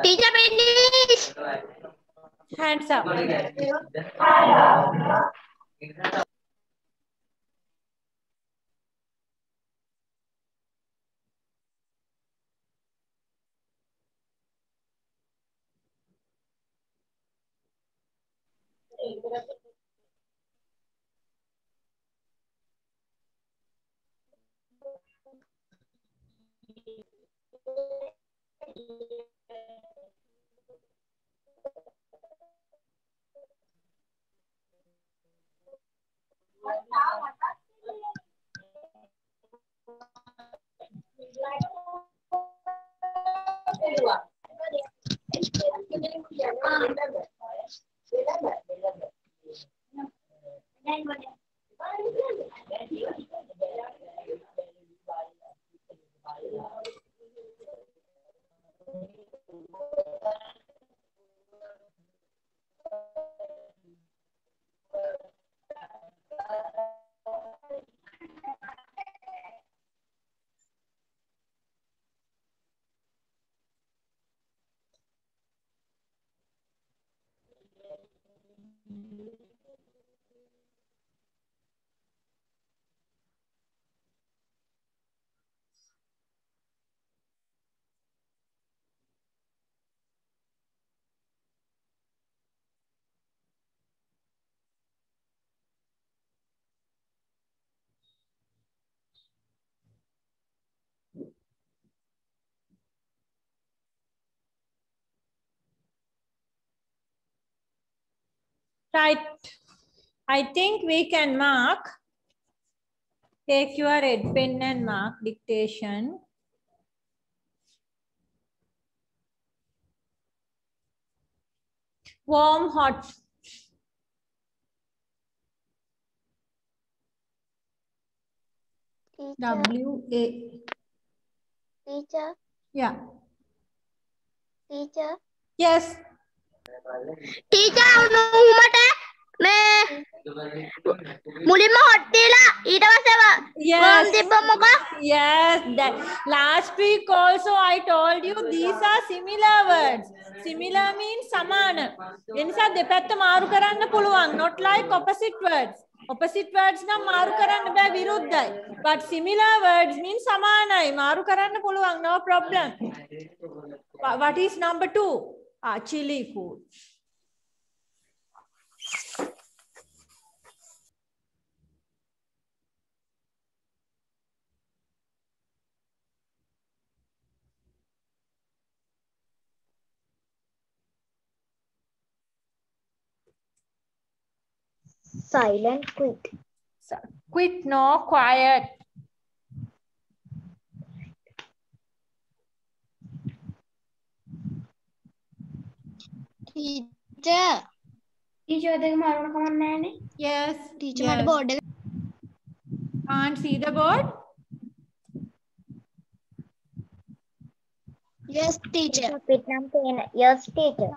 Teacher, please. Hands up. Right. I think we can mark. Take your red pen and mark dictation. Warm, hot. Teacher. W-A. Teacher. Yeah. Teacher. Yes. Teacher, මුලින්ම hot තියලා ඊට පස්සේ Yes. තිබ්බ මොකක්? Yes. That last week also I told you these are similar words. Similar means samana. එනිසා දෙපැත්ත මාරු කරන්න පුළුවන්. Not like opposite words. Opposite words නම් මාරු කරන්න බෑ විරුද්ධයි. But similar words mean සමානයි. මාරු කරන්න පුළුවන්. No problem. What is number 2? Chili food. Silent quit. Quit, no, quiet. Teacher. Teacher, දෙක මාරුන කමක් නැහැනේ. Yes. Teacher, yes. මට board එක. Can't see the board? Yes, teacher. Quit නම් පේන. Yes, teacher.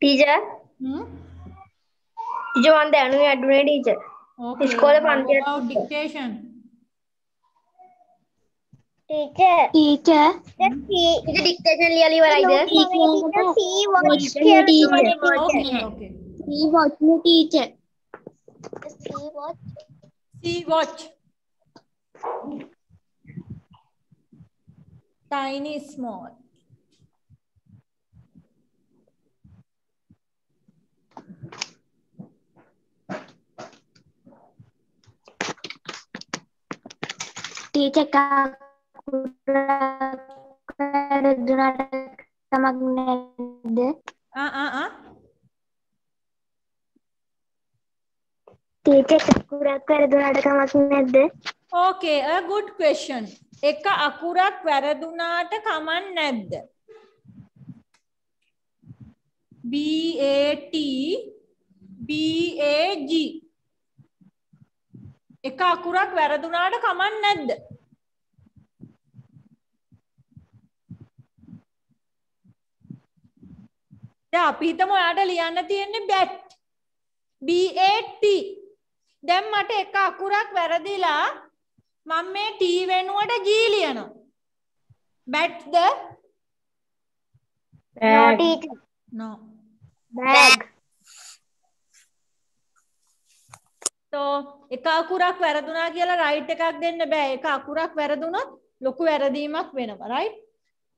Teacher. Teacher, මම දැනුනේ අඩුනේ teacher. Okay. ඉස්කෝලේ පන්තියට. About dictation. Teacher. Teacher. Teacher dictation ලියලා ඉවරයිද? Teacher see watch කියලා. Okay, okay. See watch me teacher. See watch. See watch. Tiny small. Teacher දුනාට කමක් නැද්ද? Teacher අකුරක් වැරදුනාට කමක් නැද්ද? Okay, a good question. එක අකුරක් වැරදුනාට කමක් නැද්ද? BAT BAG. එක අකුරක් වැරදුනාට කමක් නැද්ද? දැන් අපි හිතමු ඔයාට ලියන්න තියෙන්නේ bat. BAT. දැන් මට එක අකුරක් වැරදිලා මම මේ T වෙනුවට G ලියනවා. Bet the? No, teacher. No. Bag. So, එක අකුරක් වැරදුනා කියලා right එකක් දෙන්න බෑ. එක අකුරක් වැරදුනොත් ලොකු වැරදීමක් වෙනවා, right?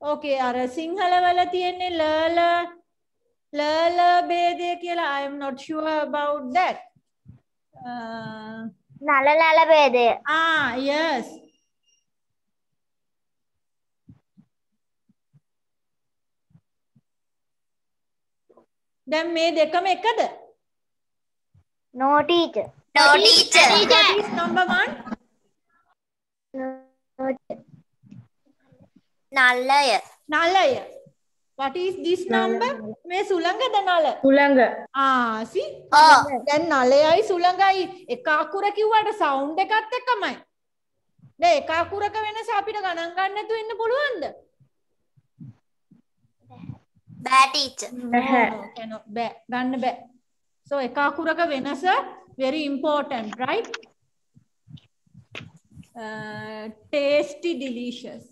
Okay, අර සිංහල වල තියෙන්නේ ල ભેදය කියලා. I am not sure about that. නල ભેදය. Yes. දැන් මේ දෙකම එකද? No, teacher. No, teacher. What is number 1? No, නලය. නලය. What is this number? මේ සුළඟද නල? සුළඟ. see? Oh. දැන් නලයයි සුළඟයි එක අකුර කිව්වට sound එකත් එකමයි. දැන් එක අකුරක වෙනස අපිට ගණන් ගන්න නැතුව ඉන්න පුළුවන්ද? බෑ teacher. cannot බෑ. ගන්න බෑ. So එක අකුරක වෙනස very important, right? Tasty, delicious.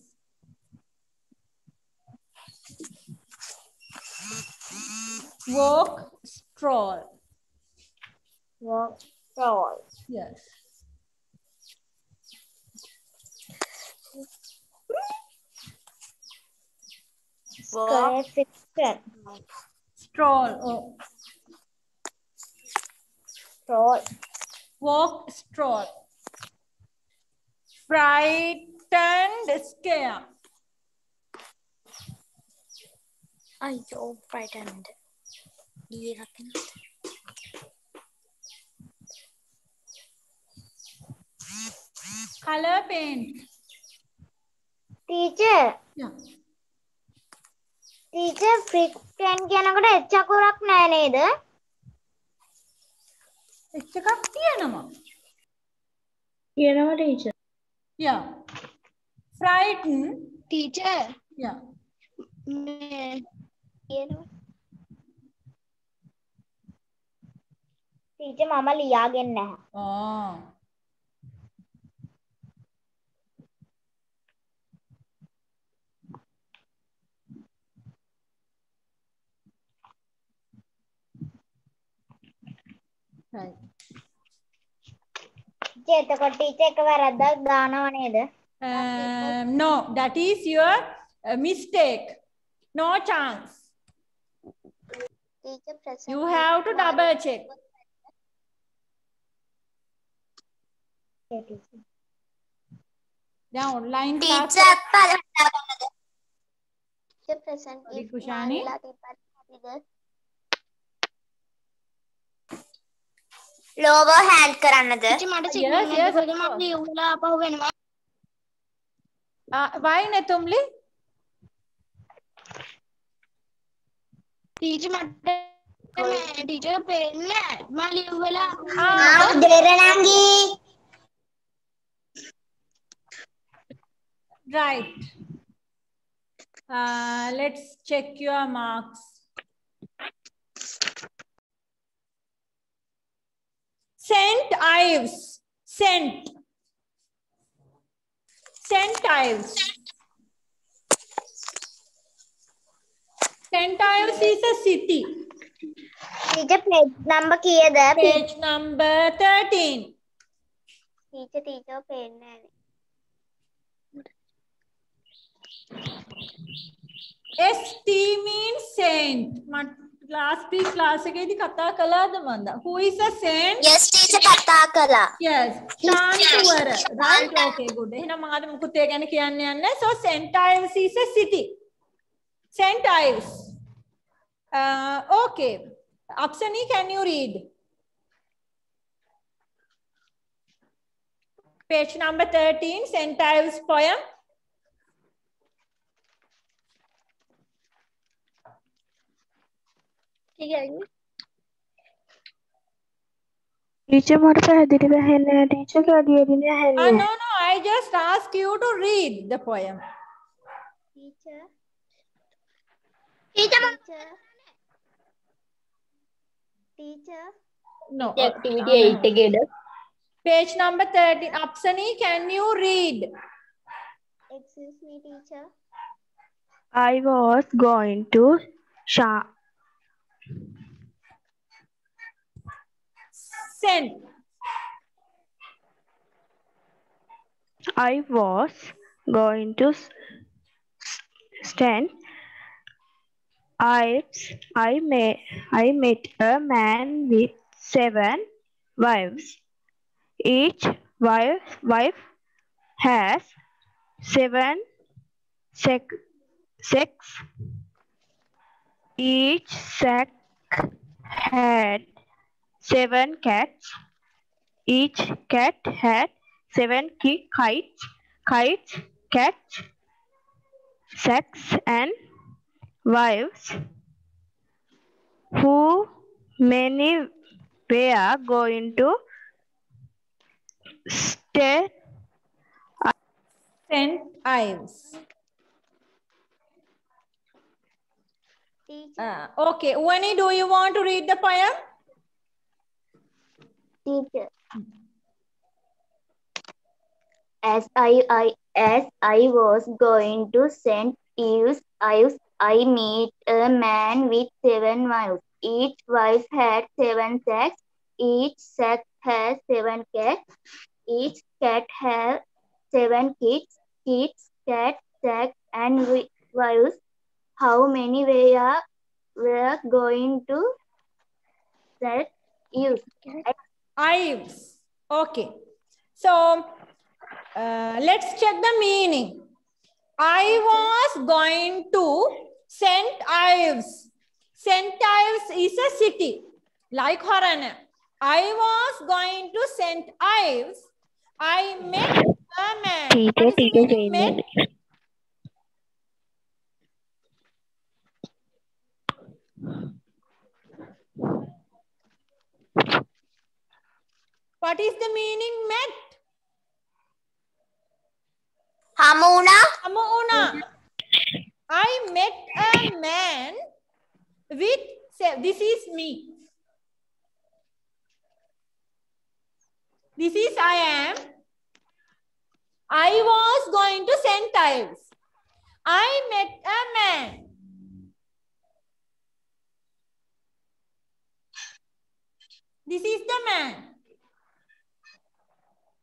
Walk, stroll. Walk, stroll. Yes. Square fiction. Stroll. Oh. Stroll. Walk, stroll. Frightened, scare. අයියෝ frightened. ඊ එකක් එනවා. Color paint. Teacher. Yeah. Teacher, fiction කියනකොට එච් අකුරක් නෑ නේද? එච් එකක් තියෙනවා. කියනවා teacher. Yeah. Frighten. Teacher. Yeah. Teacher මම ලියාගෙන නැහැ. Oh. Right. එතකොට ටීචර් එක වැරද්දක් දානව නේද? No, that is your mistake. No chance. Teacher, present. You have to double check. Okay, teacher. Now online class. teacher පළවෙනි Teacher, present. Sorry, Kushani. lower hand කරන්නද? Yes, why Netumli? Teacher මට teacher පෙන්නේ මම ලියුවලා දෙරණංගි. Right. Let's check your marks. St. Ives. St. Ives. St. Ives is a city. Teacher page number කීයද? Page number 13. Teacher පෙන්නේ නැහැ. ST means saint. Last week class එකේදී කතා කළාද මන්ද? Who is a saint? yes teacher කතා කළා. Yes. ශාන්තුවර. Right? Okay, good. එහෙනම් මම අද මුකුත් ඒ ගැන කියන්න යන්නේ. So St. Ives is a city. St. Ives. Okay. Apsani, can you read? Page number 13, St. Ives poem. Teacher මට පැහැදිලිව ඇහෙන්නේ නැහැ ටීචර් කඩියදිනේ ඇහෙන්නේ. No, I just ask you to read the poem. Teacher. No. activity 8 එකේද? Page number 13. Apsani, can you read? Excuse me, teacher. I was going to Send. I was going to stand. I met a man with 7 wives. Each wife has 7 sex. Each sack had 7 cats. Each cat had 7 kites, cats, sacks, and wives. Who many were going to stay? Sent Ives. Teacher. Okay, Uvani, do you want to read the poem? Teacher. As I was going to St. Ives, I meet a man with 7 wives. Each wife had 7 sacks. Each sack has 7 cats. Each cat had 7 kids, cat, sack, and wives. How many were going to St. Ives? Ives. Okay. So, let's check the meaning. I was going to St. Ives. St. Ives is a city. Like Horana. I was going to St. Ives. I met a man. Teacher, What is the meaning, met? What is the meaning, met? Hamuna. Hamuna. I met a man with, this is me. This is I am. I was going to St. Ives. I met a man. This is the man.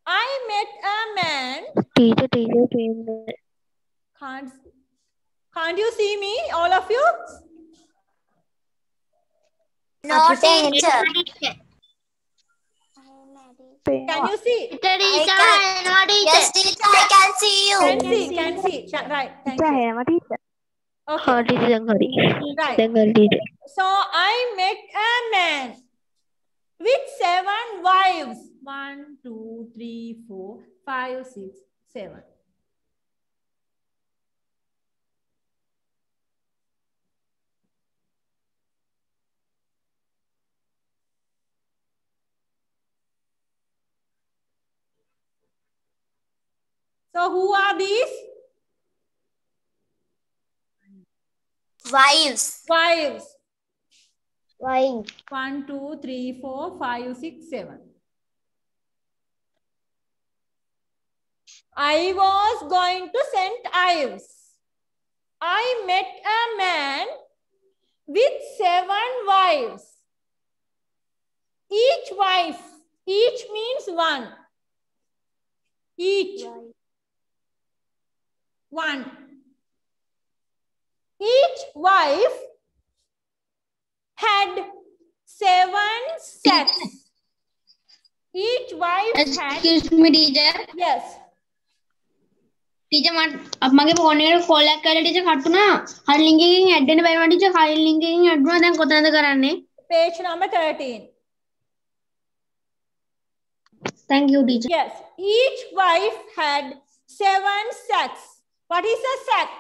I met a man. Teacher. Can't you see me, all of you? No, teacher. Can you see? Yes, teacher, I can see you. Can see. Right. Thank Teacher, you. teacher. Okay. Right. So I met a man with 7 wives. 1, 2, 3, 4, 5, 6, 7. So who are these? Wives. Wives. Wives. 1, 2, 3, 4, 5, 6, 7. I was going to St. Ives. I met a man with 7 wives. Each means 1. Each. 1. Each wife had 7 sets. Each wife had. Excuse me, teacher. Yes. Teacher, अब मगे phone में call कर teacher Khatu ना हर linking add ने bye teacher हर linking add ना दें कोता ना कराने. Page number 13. Thank you, teacher. Yes. Each wife had 7 sacks. What is a sack?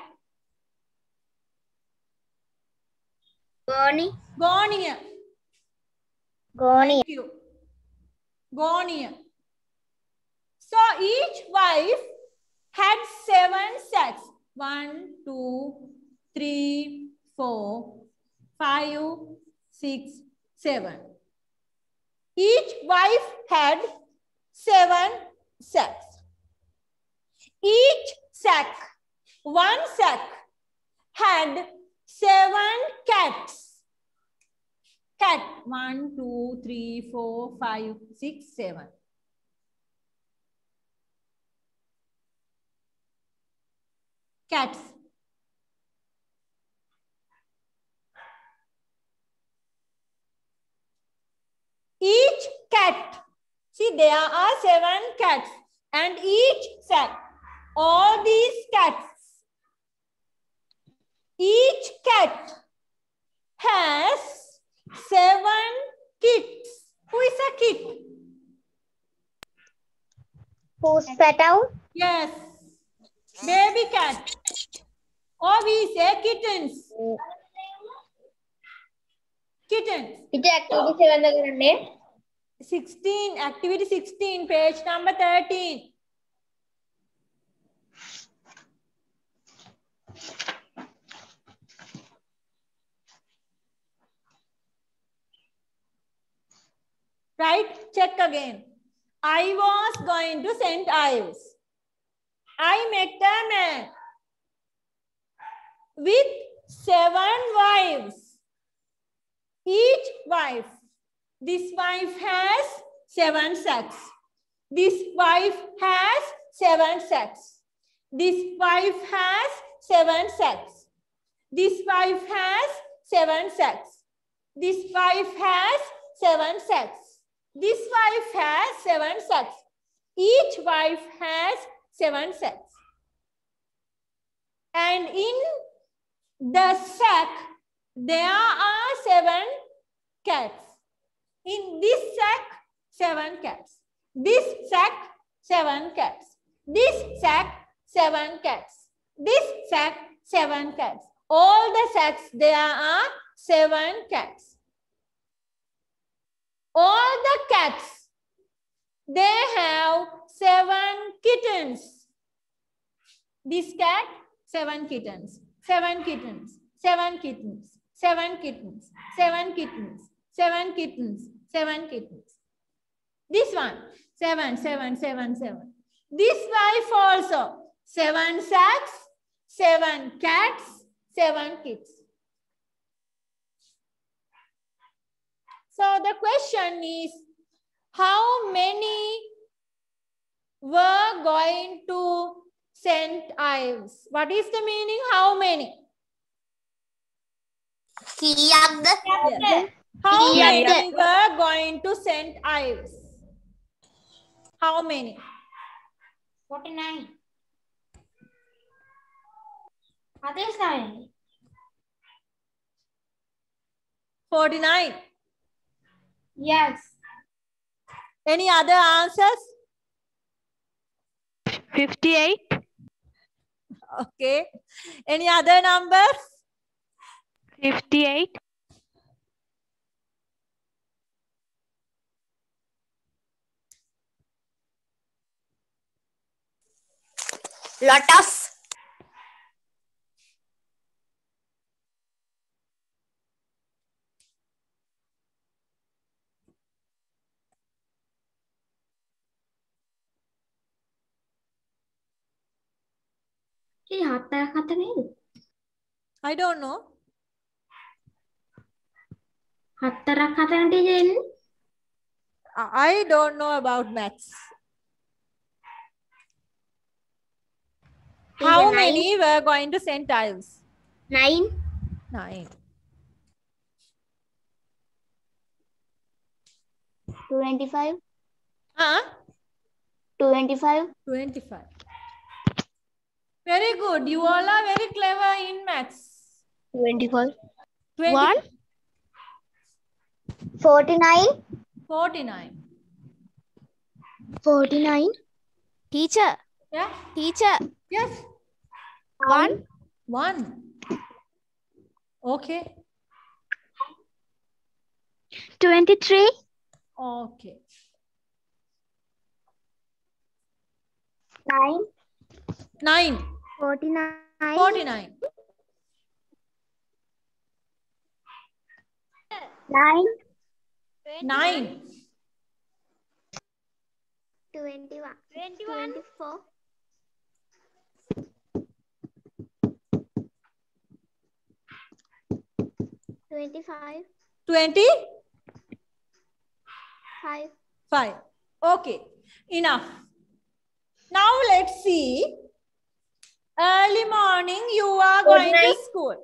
Gonia. Thank you. Gonia. So each wife had 7 sacks. 1, 2, 3, 4, 5, 6, 7. Each wife had 7 sacks. Each sack, 1 sack, had 7 cats. Cat 1, 2, 3, 4, 5, 6, 7. Cats. Each cat. See, there are 7 cats and each sack. All these cats. Each cat has 7 kits. Who is a kit? Who spat out? Yes. Baby cat. Or we say kittens. Kittens. Teacher, activity 7 దగ్గర ఉండే 16, activity 16, page number 13. Right? Check again. I was going to St. Ives. I met a man with 7 wives. Each wife. This wife has 7 sacks. This wife has 7 sacks. This wife has 7 sacks. This wife has 7 sacks. This wife has 7 sacks. This wife has 7 sacks. Each wife has 7 sacks. And in the sack, there are 7 cats. In this sack, 7 cats. This sack, 7 cats. This sack, 7 cats. This sack, 7 cats. All the sacks, there are 7 cats. All the cats, they have 7 kittens. This cat, 7 kittens. 7 kittens. 7 kittens. 7 kittens. 7 kittens. 7 kittens. 7 kittens. This one, 7, 7, 7, 7. This wife also, 7 sacks, 7 cats, 7 kids. So the question is, how many were going to St. Ives? What is the meaning? How many? Yes. How many were going to St. Ives? How many? 49 అదే Sai 49. yes Any other answers? 58. Okay. Any other numbers? 58. Lot of. ඒ හතරක් හත නේද I don't know. හතරක් හතන teacher එන්නේ I don't know about maths. How many were going to St. Ives? 9. 9. 25. 25. 25. Very good. You all are very clever in maths. 25. 20. 49. 49. 49. Teacher. Yeah? Teacher. Yes. 1. 1. Okay. 23. Okay. 9. 9. 49. 49. 9. 9. 21. 24. 25. 25. 5. Okay, enough. Now let's see. Early morning, you are going to school.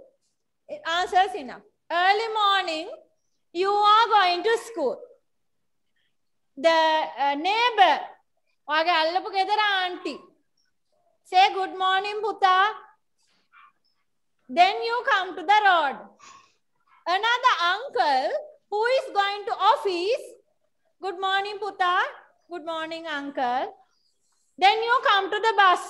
Answers enough. Early morning, you are going to school. The neighbor, auntie, say good morning, Puta. Then you come to the road. Another uncle who is going to office. Good morning, Puta. Good morning, uncle. Then you come to the bus.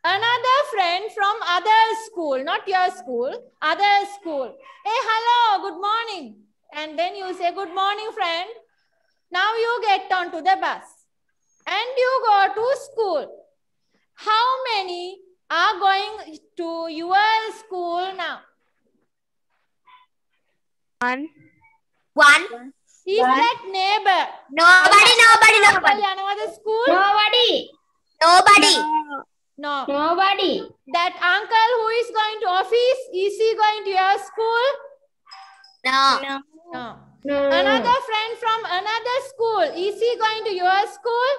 Another friend from other school, not your school, other school. Hey, hello, good morning. And then you say, good morning, friend. Now you get onto the bus. And you go to school. How many are going to your school now? 1. 1. Is that neighbor? Nobody. Another school? Nobody. No. Nobody. That uncle who is going to office, is he going to your school? No. No. No. Another friend from another school, is he going to your school?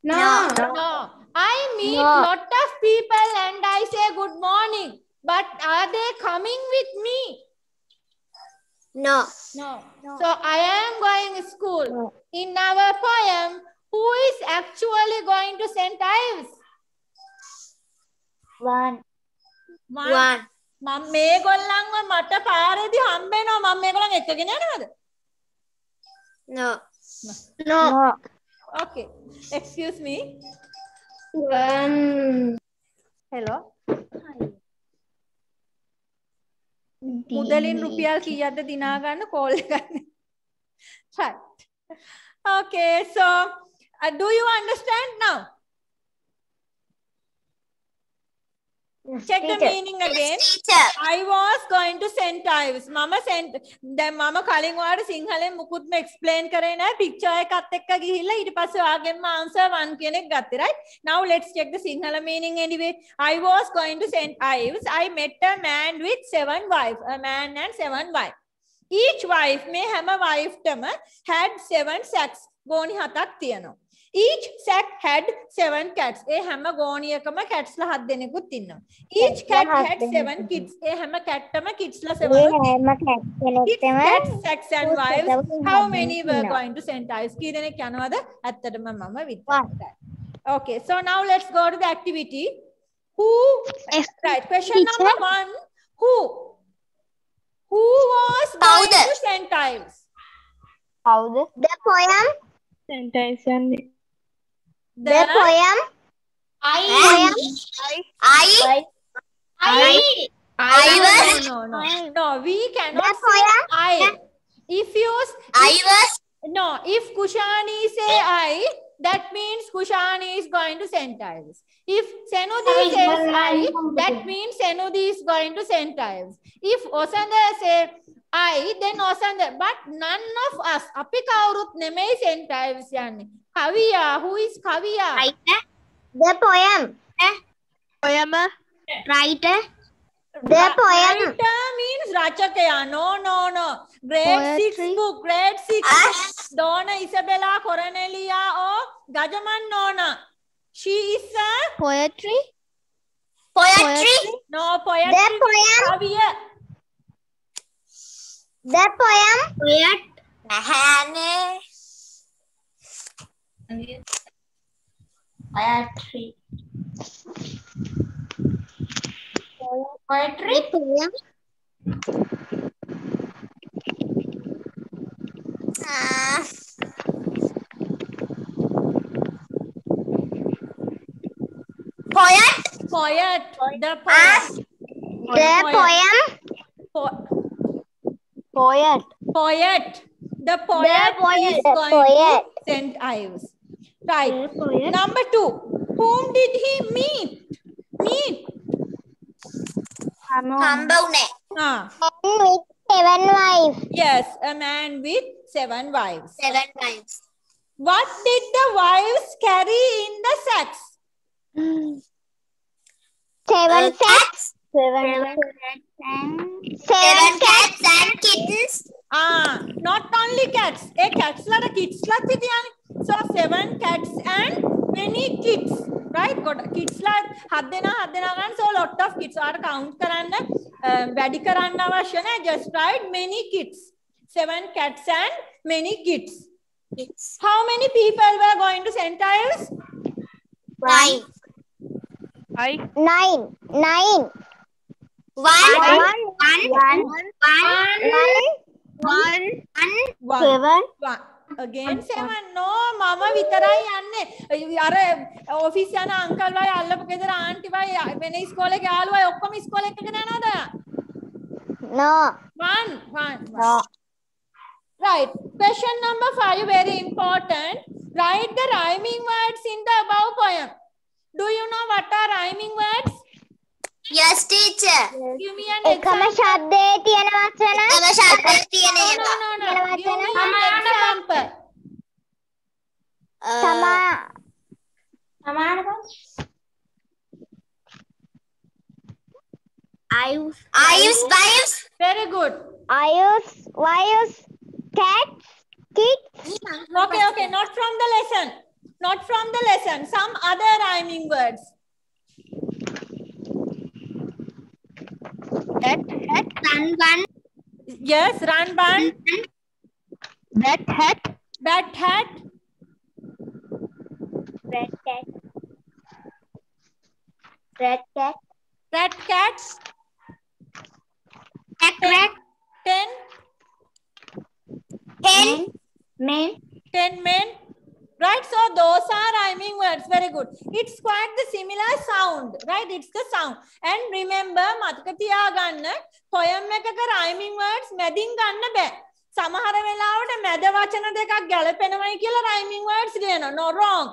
No. No. I meet lot of people and I say good morning. But are they coming with me? No. No. So I am going to school. In our poem, who is actually going to St. Ives? 1. 1. මම මේගොල්ලන්ව මට පාරේදී හම්බෙනවා මම මේගොල්ලන් එක්කගෙන යනවද? No. No. Okay. Excuse me. 1. Hello. මුදලින් රුපියල් කීයක්ද දිනා ගන්න call එකක්. Right. Okay, so do you understand now? Check the meaning again. Teacher. I was going to St. Ives. Mama sent දැන් මම කලින් ඔයාලට සිංහලෙන් මුකුත්ම explain කරේ නැහැ. picture එකත් එක්ක ගිහිල්ලා ඊට පස්සේ ඔයාගෙන්ම answer 1 කියන එක ගත්තේ, right? Now let's check the Sinhala meaning anyway. I was going to St. Ives. I met a man with 7 wives. A man and 7 wives. Each wife මේ හැම wife-ටම had 7 sacks. ගෝණි 7ක් තියෙනවා. Each sack had 7 cats. ඒ හැම ගෝණියකම cats ලා 7 දෙනෙකුත් ඉන්නවා. Each cat had 7 kids. ඒ හැම cat-ටම kids ලා 7 cats, sacks and wives. How many were going to St. Ives? කී දෙනෙක් යනවද? ඇත්තටම මම with that. Okay, so now let's go to the activity. Who? Right. Question number 1. Who was going to St. Ives? The poem. Sentence. The poem. I was. No, we cannot The say poem. I. If you I was. no, if Kushani say I, that means Kushani is going to St. Ives. If Senudi says I, that means Senudi is going to St. Ives. If Osanda say I, then Osanda. But none of us, api kawurut nemei St. Ives yanne. Kaviya, who is Kaviya? The poem. Poem. Writer. The poem. Writer means Rachakaya. No. Grade 6 book. Grade 6. Donna Isabella Coronelia or Gajaman Nona. She is a Poetry. no poetry. The poem. Kaviya. The poem. Poet. Poetry. Poetry. The poem. Poet. Poet. The poet. The poem. Poet. The poet is going poet. to St. Ives. Right. Number 2. Whom did he meet? Hambone. Ah. With 7 wives. Yes, a man with 7 wives. 7 wives. What did the wives carry in the sacks? 7 sacks. Seven cats and kittens. Not only cats. Cats lara kids la tiyani. So 7 cats and many kids. Right? Kids la haddena gan. So lot of kids are count karanna. වැඩි කරන්න අවශ්‍ය නැහැ. Just write many kids. 7 cats and many kids. How many people were going to St. Ives? 9. 9. 1. 7. Again 7. No, mama විතරයි යන්නේ. අර office යන uncle වයි අල්ලපු ගෙදර ආන්ටි වයි වෙන ඉස්කෝලේ යාළුවයි ඔක්කොම ඉස්කෝලේ එකකට යනවද? No. 1. No. Right. Question number 5, very important. Write the rhyming words in the above poem. Do you know what are rhyming words? Yes, teacher. Give me an එකම example. ශබ්දයේ තියෙන වචන. එකම ශබ්දයේ තියෙන No. ඒවා. Give me an example. Ives. Very good. Ayus, cats, kids. Okay. Not from the lesson. Some other rhyming words. Run. Yes, run, bun. Bat hat. Bat hat. Red cat. Red cat. Rat cat. Rat. 10 Men. men. Right, so those are rhyming words. Very good. It's quite the similar sound, right? It's the sound. And remember, මතක තියාගන්න poem එකක rhyming words මැදින් ගන්න බෑ. සමහර වෙලාවට මැද වචන දෙකක් ගැලපෙනවයි කියලා rhyming words ලියනවා. No, wrong.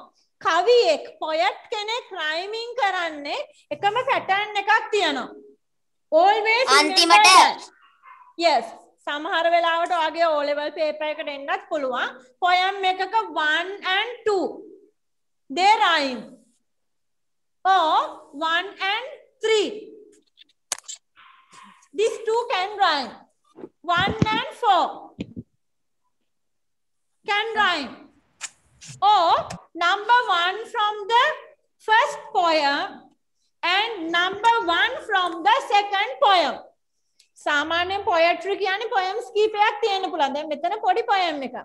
කවියෙක් poet කෙනෙක් rhyming කරන්නේ එකම pattern එකක් තියනවා. Always remember that. Yes. සමහර වෙලාවට ඔයගේ O level paper එකට එන්නත් පුළුවන්. Poem එකක 1 and 2 they rhyme. Or 1 and 3. These two can rhyme. 1 and 4 can rhyme. Or number 1 from the first poem and number 1 from the second poem. සාමාන්‍යයෙන් poetry කියන්නේ poems කීපයක් තියෙන්න පුළුවන්. දැන් මෙතන පොඩි poem එකක්.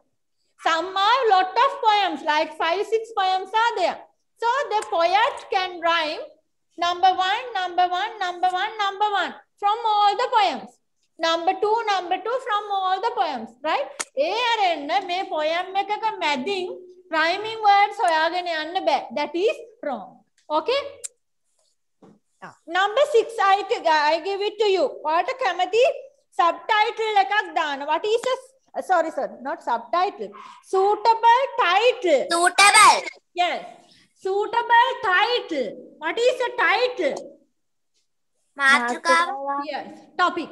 Some are lot of poems, like 5-6 poems are there. So the poet can rhyme number 1 from all the poems. Number 2 from all the poems, right? ඒ අරෙන්න මේ poem එකක මැදින් rhyming words හොයාගෙන යන්න බෑ. That is wrong. Okay? Number 6, I give it to you. What a කැමති subtitle එකක් දාන්න. What is a sorry, not subtitle. Suitable title. Suitable. Yes. Suitable title. What is a title? මාතෘකාව. Yes. Topic.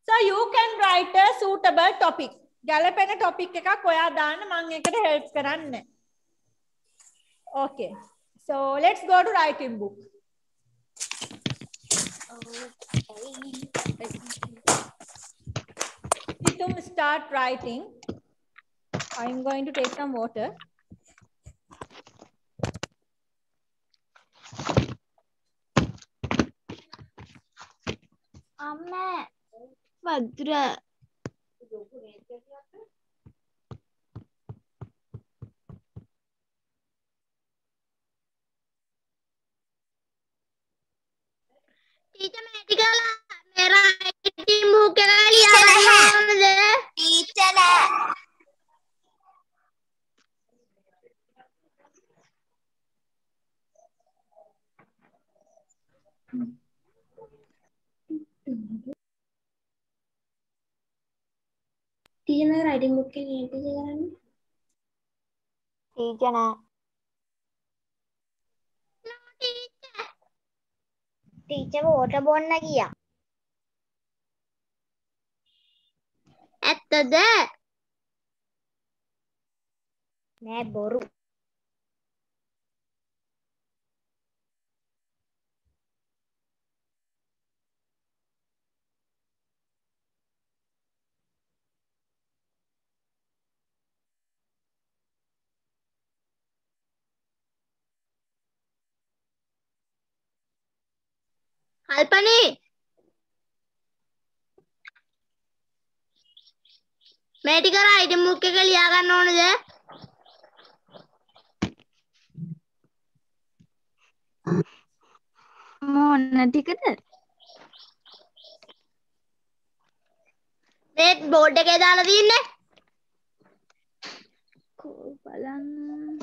So you can write a suitable topic. ගැලපෙන topic එකක් ඔයා දාන්න මම ඒකට help කරන්නේ. Okay. So let's go to writing book. To start writing, I'm going to take some water. Amma. Vadra. Teacher मेरा writing book का लिया है टीचर है टीचर मेरा writing book के लिए टीचर ना. टीचर water බොන්න ගියා. ඇත්තද? නෑ බොරු. අල්පනේ මේ ටික රයිටින් බුක් එක ලියා ගන්න ඕනද? මොන ටිකද? මේ බෝඩ් එකේ දාලා තියන්නේ. බලන්න.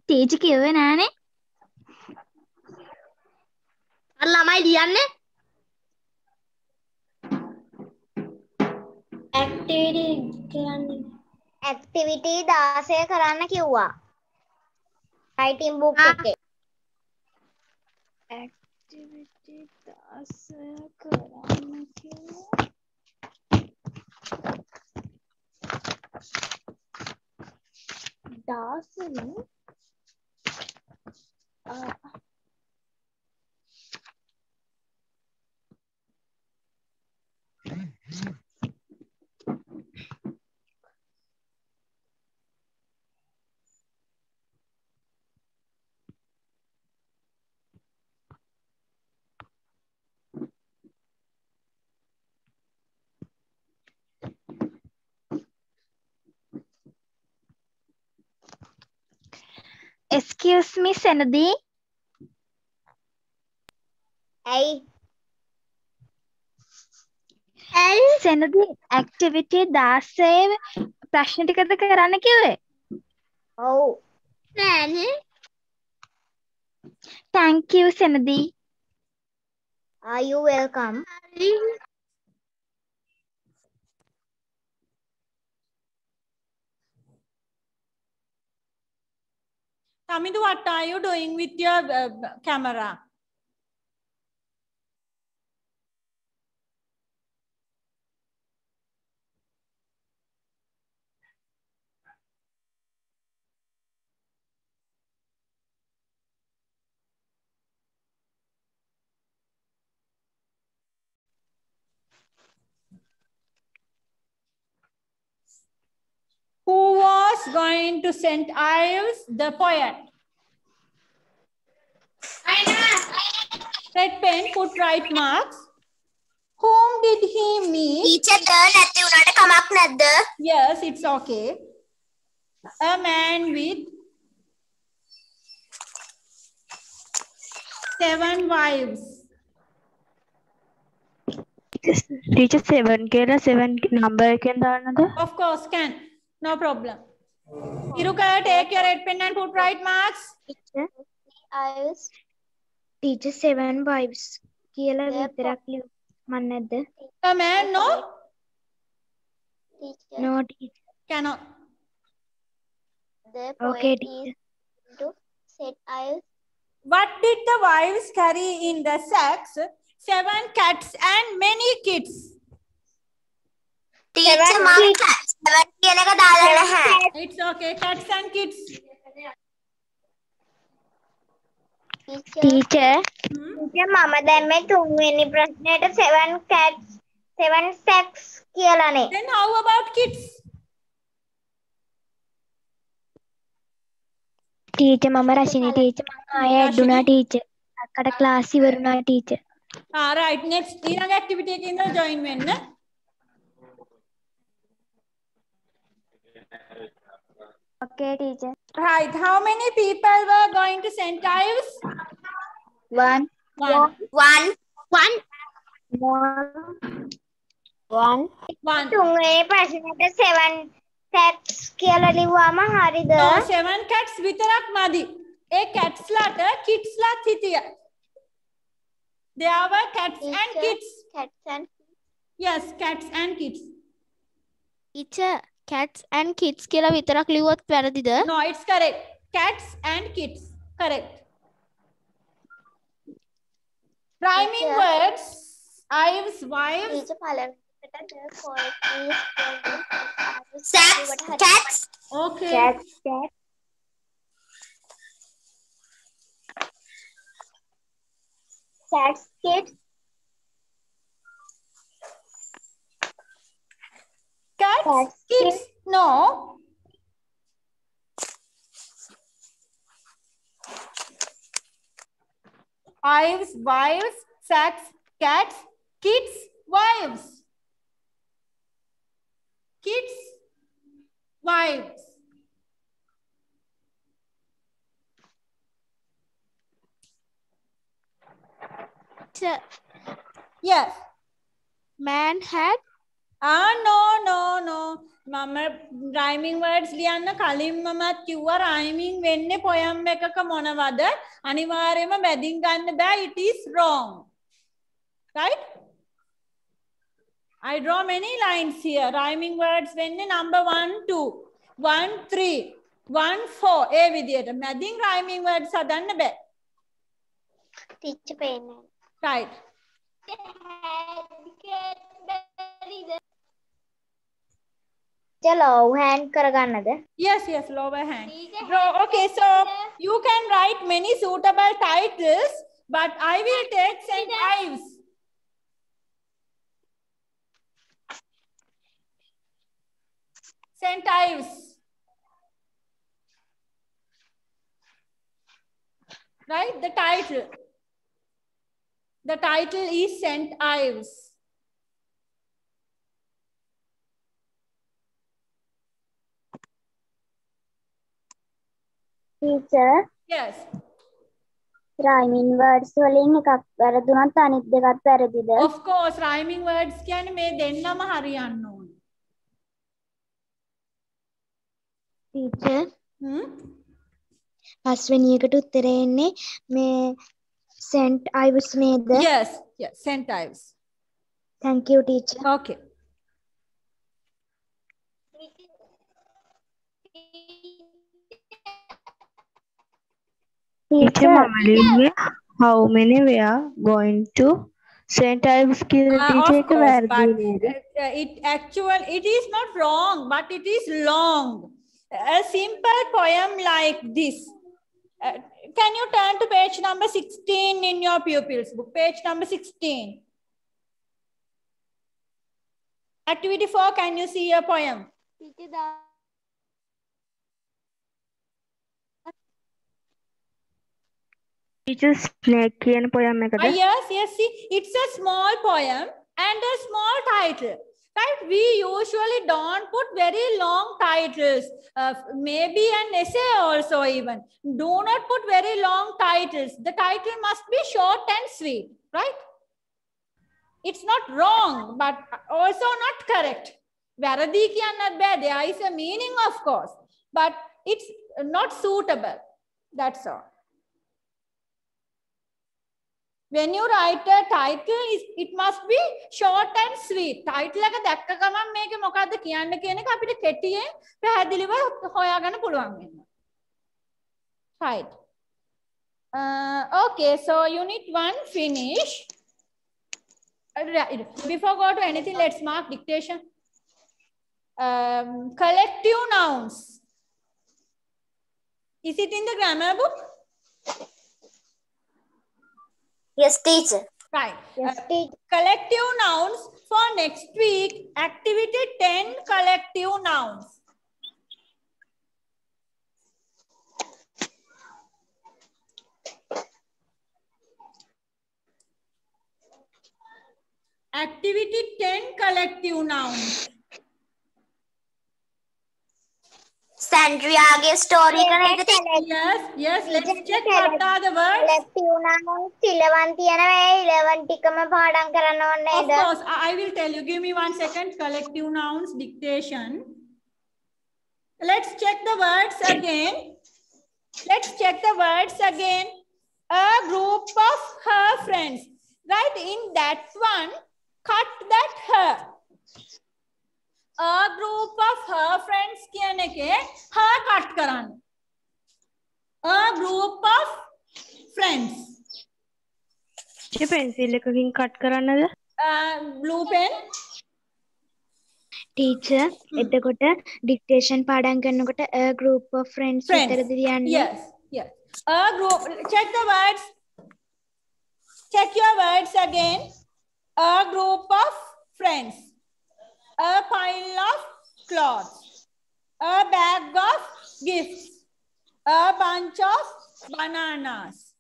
තේජ කිව්වේ නෑනේ. අර ළමයි ලියන්නේ. ඇක්ටිවිටි 16 කරන්න කිව්වා. රයිටින් බුක් එකේ. ඇක්ටිවිටි 16 කරන්න කිව්වා. 16 Excuse me, Senadi. ඇයි? Senadi, activity 16 ප්‍රශ්න ටිකද කරන්න කිව්වේ? ඔව්. නෑනේ. Thank you, Senadi. Are you welcome? Tamidu, what are you doing with your camera? Who was going to St. Ives, the poet? Red pen, put right marks. Whom did he meet? Teacher ද නැති උනාට කමක් නැද්ද? Yes, it's okay. A man with 7 wives. Teacher 7 කියලා 7 number එකෙන් දාන්නද? Of course, can. No problem. Iruka, take your red pen and put right marks. Teacher 7 wives කියලා විතරක් මන් නැද්ද? A man, no? No teacher. Cannot. The Okay, poet teacher. is to set Ives. What did the wives carry in the sacks? 7 cats and many kids. Teacher මම 7 කියන එක දාලා නැහැ. It's okay. Cats and kids. Teacher teacher මම දැන් මේ තුන්වෙනි ප්‍රශ්නෙට 7 cats 7 sacks කියලානේ. Then how about kids? teacher මම රශිනී teacher මම ආයෙ ඇඩුනා teacher. අක්කට class ඉවරුණා teacher. Right. Next, ඊළඟ activity එකේ ඉඳලා join වෙන්න. Okay teacher. Right. How many people were going to St. Ives? 1 One. තුන්වෙනි ප්‍රශ්නෙට 7 sacks කියලා ලිව්වම හරිද? No, 7 cats විතරක් මදි. ඒ cats ලාට kids ලාත් හිටියා. There were cats and kids. Cats and Yes, cats and kids. Teacher, cats and kids කියලා විතරක් ලිව්වොත් වැරදිද? No, it's correct. Cats and kids. Correct. Rhyming words. Ives, wives. Teacher පළවෙනිට the poet is sacks cats Okay. cats kids Cats, kids. No. Ives, wives, sacks, cats, kids, wives. Kids, wives. Teacher, Yes. man had No. මම rhyming words ලියන්න කලින් මමත් කිව්වා rhyming වෙන්නේ poem එකක මොනවද අනිවාර්යයෙන්ම මැදින් ගන්න බෑ it is wrong. Right? I draw many lines here. Rhyming words වෙන්නේ number 1 2 1 3 1 4 ඒ විදියට මැදින් rhyming words හදන්න බෑ. teacher පේන්නේ. Right. low hand කරගන්නද? Yes, lower hand. Okay, so you can write many suitable titles, but I will take St. Ives. St. Ives. Right, the title. The title is St. Ives. teacher Yes. rhyming words වලින් එකක් වැරදුනත් අනිත් දෙකත් වැරදිද? Of course, rhyming words කියන්නේ මේ දෙන්නම හරියන්න ඕනේ. Teacher Hmm? පස්වෙනි එකට උත්තරේ එන්නේ මේ සෙන්ට් අයිවස් නේද? Yes, St. Ives. Thank you teacher. Okay. Teacher Mamalia, how many we are going to St. Ives Of course, but it is not wrong, but it is long. A simple poem like this. Can you turn to page number 16 in your pupils book? Page number 16. Activity 4, can you see a poem? Teacher snake කියන poem එකද? Yes, see, it's a small poem and a small title. Right? We usually don't put very long titles. Maybe an essay also even. Do not put very long titles. The title must be short and sweet. Right? It's not wrong, but also not correct. වැරදි කියන්නත් බෑ. There is a meaning, of course. But it's not suitable. That's all. When you write a title, it must be short and sweet. Title එක දැක්ක ගමන් මේක මොකද්ද කියන්න කියන එක අපිට කෙටියෙන් පැහැදිලිව හොයාගන්න පුළුවන් වෙනවා. Right. Okay, so unit 1 finish. Before go to anything, let's mark dictation. Collective nouns. Is it in the grammar book? Yes, teacher. Right. Yes, teacher. Collective nouns for next week. Activity 10 collective nouns. Activity 10 collective nouns. Sandriaගේ story එක නේද teacher? Yes, let's check what are the words. collective nouns 11 තියෙනවා. ඒ 11 ටිකම පාඩම් කරන්න ඕනේ Of නේද? course, I will tell you. Give me 1 second. Collective nouns, dictation. Let's check the words again. A group of her friends. Right? In that one, cut that her. A group of her friends කියන එකේ her cut කරන්න. A group of friends. pencil එකකින් cut කරන්නද? Blue pen. Teacher එතකොට dictation පාඩම් කරනකොට a group of friends විතරද ලියන්නේ? Yes. A group. Check the words. Check your words again. A group of friends. A pile of clothes. A bag of gifts. A bunch of bananas.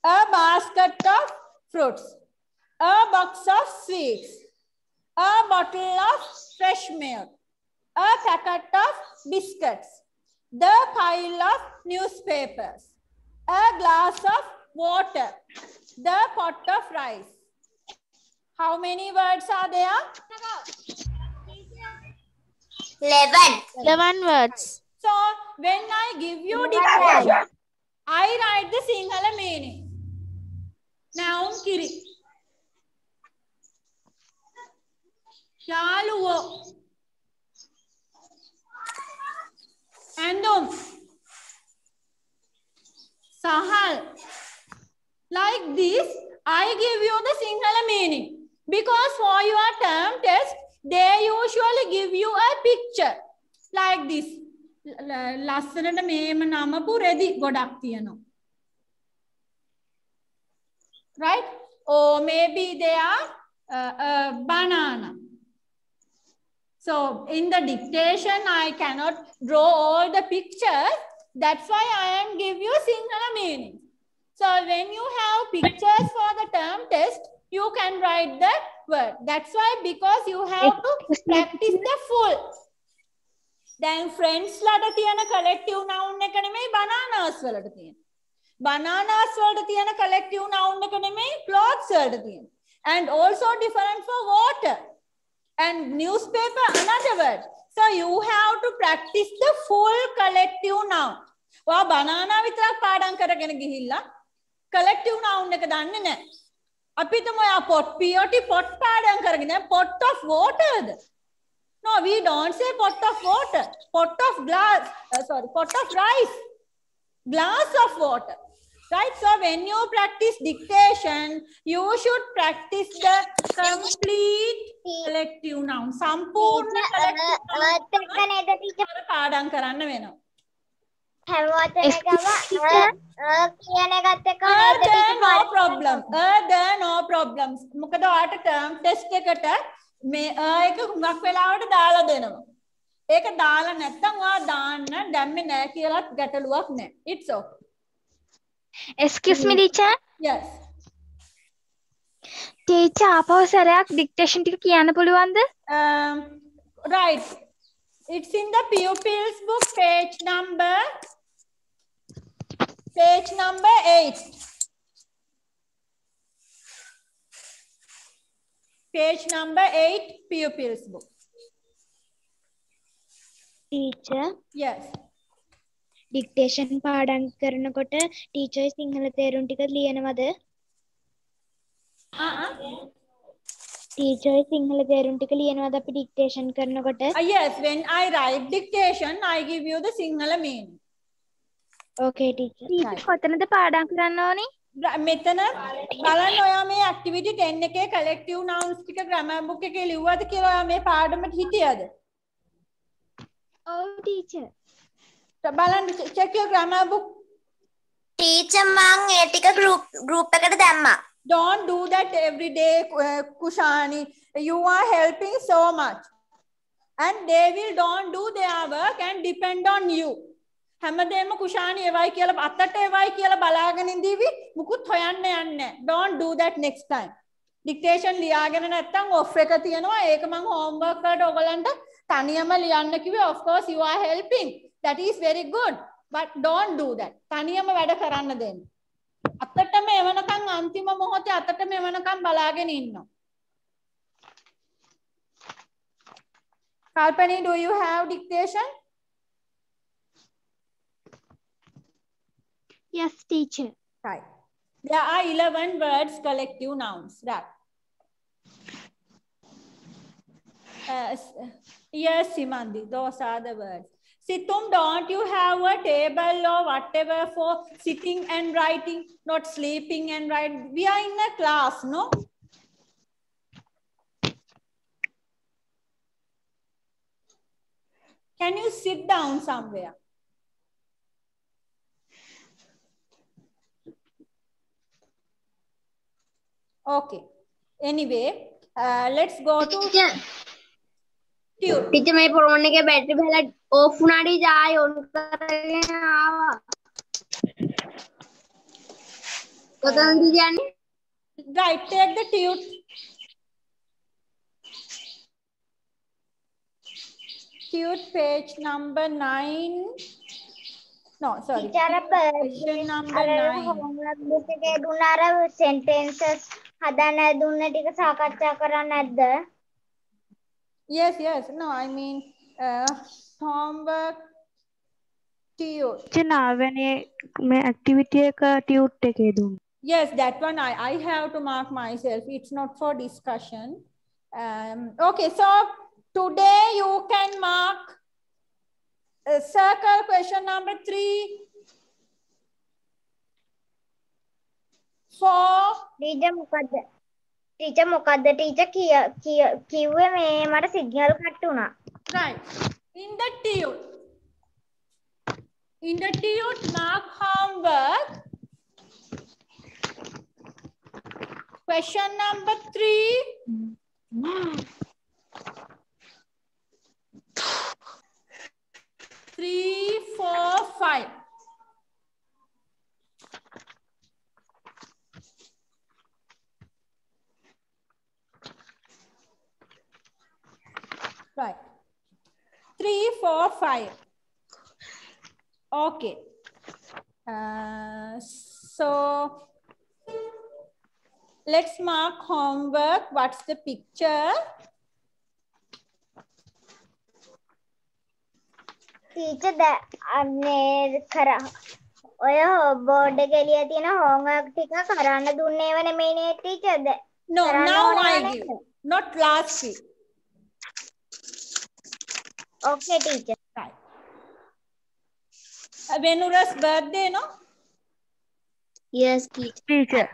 a basket of fruits, a box of sweets, a bottle of fresh milk, a packet of biscuits, the pile of newspapers, a glass of water, the pot of rice. How many words are there? 11. 11 words. So when I give you dictation, I write the Sinhala meaning. Noun kiri. Yaluwo. Andum. Sahal. Like this, I give you the Sinhala meaning. Because for your term test, they usually give you a picture. Like this. ලස්සනට මේම නමපු රෙදි ගොඩක් තියෙනවා. Right? Or maybe they are banana. So in the dictation, I cannot draw all the pictures. That's why I am give you Sinhala meaning. So when you have pictures for the term test, you can write that word. That's why, because you have to practice the full. Then friends ලට තියෙන collective noun එක නෙමෙයි bananas වලට තියෙන. Bananas වලට තියෙන collective noun එක නෙමෙයි clothes වලට තියෙන. And also different for water. And newspaper another word. So you have to practice the full collective noun. ඔයා banana විතරක් පාඩම් කරගෙන ගිහිල්ලා collective noun එක දන්නේ නැහැ. අපි හිතමු ඔයා pot පාඩම් කරගෙන pot of waterද? No, we don't say pot of water. Pot of rice. Glass of water. Right? So when you practice dictation, you should practice the complete collective noun. Sampurna collective noun. පාඩම් කරන්න වෙනවා. No problem. No problems. මොකද ඔයාට term test එකට මේ එක හුඟක් වෙලාවට දාලා දෙනවා. ඒක දාලා නැත්නම් ඔයා දාන්න දැම්මේ නැහැ කියලාත් ගැටලුවක් නැහැ. It's okay. Excuse me, teacher. Yes. Teacher, ආපහු සරයක් dictation ටික කියන්න පුළුවන්ද? Right. It's in the pupils book, page number 8. Page number 8, pupils book. Teacher, Yes. dictation පාඩම් කරනකොට teacher සිංහල තේරුම් ටික ලියනවද? Teacher සිංහල තේරුම් ටික ලියනවද අපි dictation කරනකොට? Yes, when I write dictation, I give you the Sinhala meaning. Okay, teacher. Teacher කොතනද පාඩම් කරන්න ඕනේ? මෙතන බලන්න ඔයා මේ activity 10 එකේ collective nouns ටික grammar book එකේ ලිව්වද කියලා ඔයා මේ පාඩමට හිටියද? ඔව් teacher. බලන්න check your grammar book. Teacher මං ඒ ටික group එකට දැම්මා. Don't do that every day, Kushani. You are helping so much. And they will don't do their work and depend on you. හැමදේම කුෂානි එවයි කියලා අතට එවයි කියලා බලාගෙන ඉඳීවි මුකුත් හොයන්න යන්නේ. Don't do that next time. Dictation ලියාගෙන නැත්තම් off එක තියෙනවා. ඒක මම homework වලට ඔයගලන්ට තනියම ලියන්න කිව්වේ. Of course you are helping. That is very good. But don't do that. තනියම වැඩ කරන්න දෙන්න. අතටම එවනකම් අන්තිම මොහොතේ අතටම එවනකම් බලාගෙන ඉන්නවා. Kalpani, do you have dictation? Yes, teacher. Right. There are 11 words, collective nouns. Right. Yes, Simandi, those are the words. Situm, don't you have a table or whatever for sitting and writing, not sleeping and writing? We are in a class, no? Can you sit down somewhere? Okay. Anyway, let's go to tune. Teacher मैं phone के battery पहले of उनाड़ी जाए on करके आवा Right, take the tute. Tute page number 9. No, sorry. Question number 9. homework book එකේ දුන්න අර sentences හදන්න දුන්න ටික සාකච්ඡා කරන්න නැද්ද? Yes, yes. No, I mean homework tute. නාවනේ මේ activity එක tute එකේ දුන්න. Yes, that one I have to mark myself. It's not for discussion. Okay, so today you can mark circle question number 3, 4. Teacher මොකද්ද teacher කිව්වේ මේ මට signal cut වුණා. Right. In the tute mark homework question number 3, 4, 5. Right. 3, 4, 5. Okay. So let's mark homework. What's the picture? Teacher මේ ඔය board එකේ එළිය තියෙන homework ටික කරන්න දුන්නේව නෙමෙයිනේ teacher. No, now I give. Not last week. Okay, teacher. Right. Venura's birthday, no? Yes, teacher.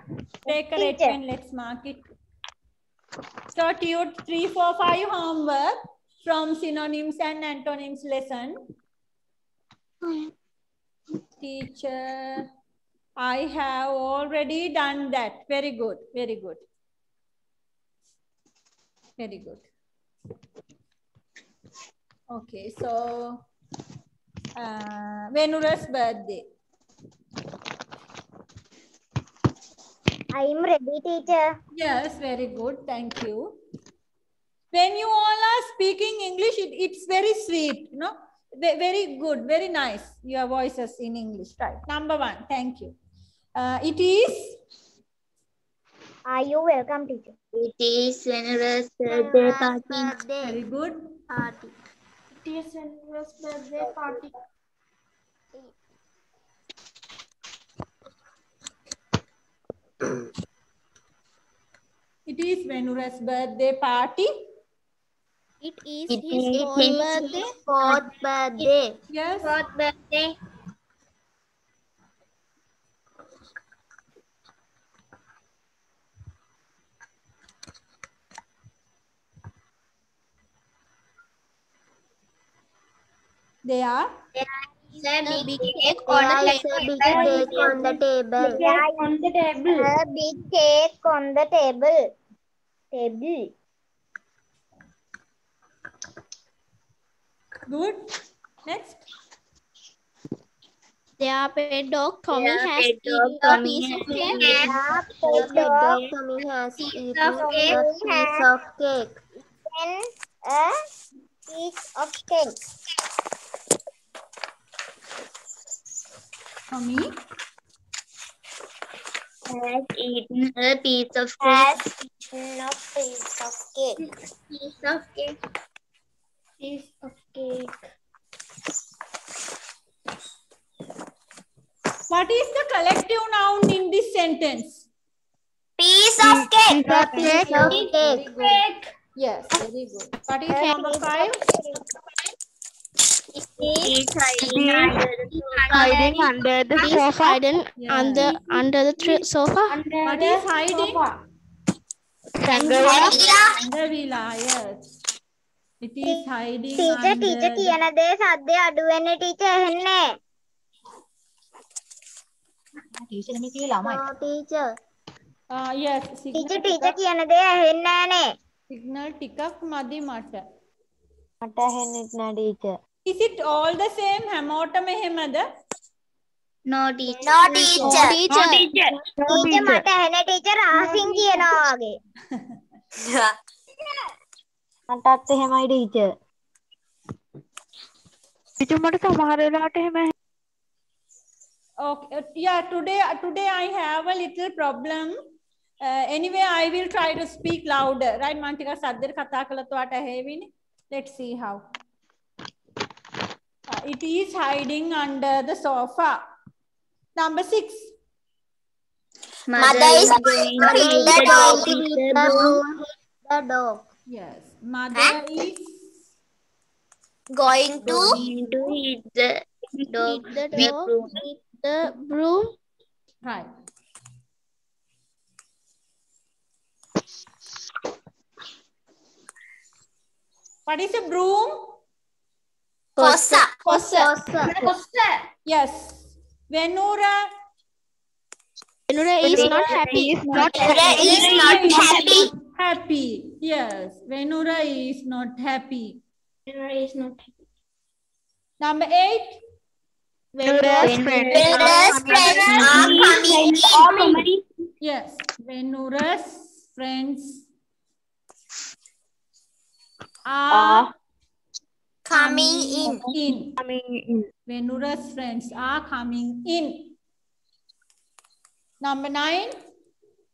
Take a red pen, let's mark it. So, tute 3, 4, 5 homework from synonyms and antonyms lesson. Teacher, I have already done that. Very good, very good. Very good. Okay, so Venura's birthday. I'm ready, teacher. Yes, very good. Thank you. When you all are speaking English, it's very sweet, you know, very good, very nice. Your voices in English, right? Number 1, thank you. It is. Are you welcome, teacher? It is Venura's birthday party. Very good. Party. It is Venura's birthday party. It is Venura's birthday party. It is It his is fourth his birthday. fourth birthday. Yes. Fourth birthday. There is a big cake on on the the table. Big cake on the table. On the table. A big cake on the table. Table. good. Next. Their pet dog Tommy Their has pet dog eaten a Tommy piece of has cake. eaten Pet dog Tommy has eaten of a cake. piece of cake. Then a piece of cake. Tommy Has eaten a piece of Has cake. eaten a piece of cake. Piece of cake. Piece of cake. what is the collective noun in this sentence? Piece of cake. A piece of cake. Yes, very good. What is number 5? He's hiding under the sofa. Hiding under the He's sofa. hidden Yeah. under the sofa. What is hiding? Under villa, yes. It is hiding teacher under teacher කියන දේ සද්දේ අඩු වෙන්නේ teacher ඇහෙන්නේ. Oh, teacher. yes. Teacher teacher කියන දේ ඇහෙන්නේ නැහනේ. Signal ටිකක් මදි මට. මට ඇහෙන්නේ නැහැ teacher. Is it all the same හැමෝටම එහෙමද? No teacher. No teacher. Teacher මට ඇහෙන teacher රහසින් කියනවා වගේ. මටත් එහෙමයි ටීචර්. ටීචර් මට සමහර වෙලාවට එහෙම Okay, yeah, today I have a little problem. Anyway, I will try to speak louder. Right, Mantika Sadhir Katha Kalat what I have in. Let's see how. It is hiding under the sofa. Number 6. Mother is going to hit the dog. Yes, mother is Going to hit the dog. the dog with the broom. right. What is a broom? Kosa. Yes. Venura. Venura is not happy. Venura is not happy. Yes. Venura is not happy. Venura is not happy. Number 8. Venura's friends are coming. Yes. Venura's friends are Coming in. Venura's friends are coming in. Number 9.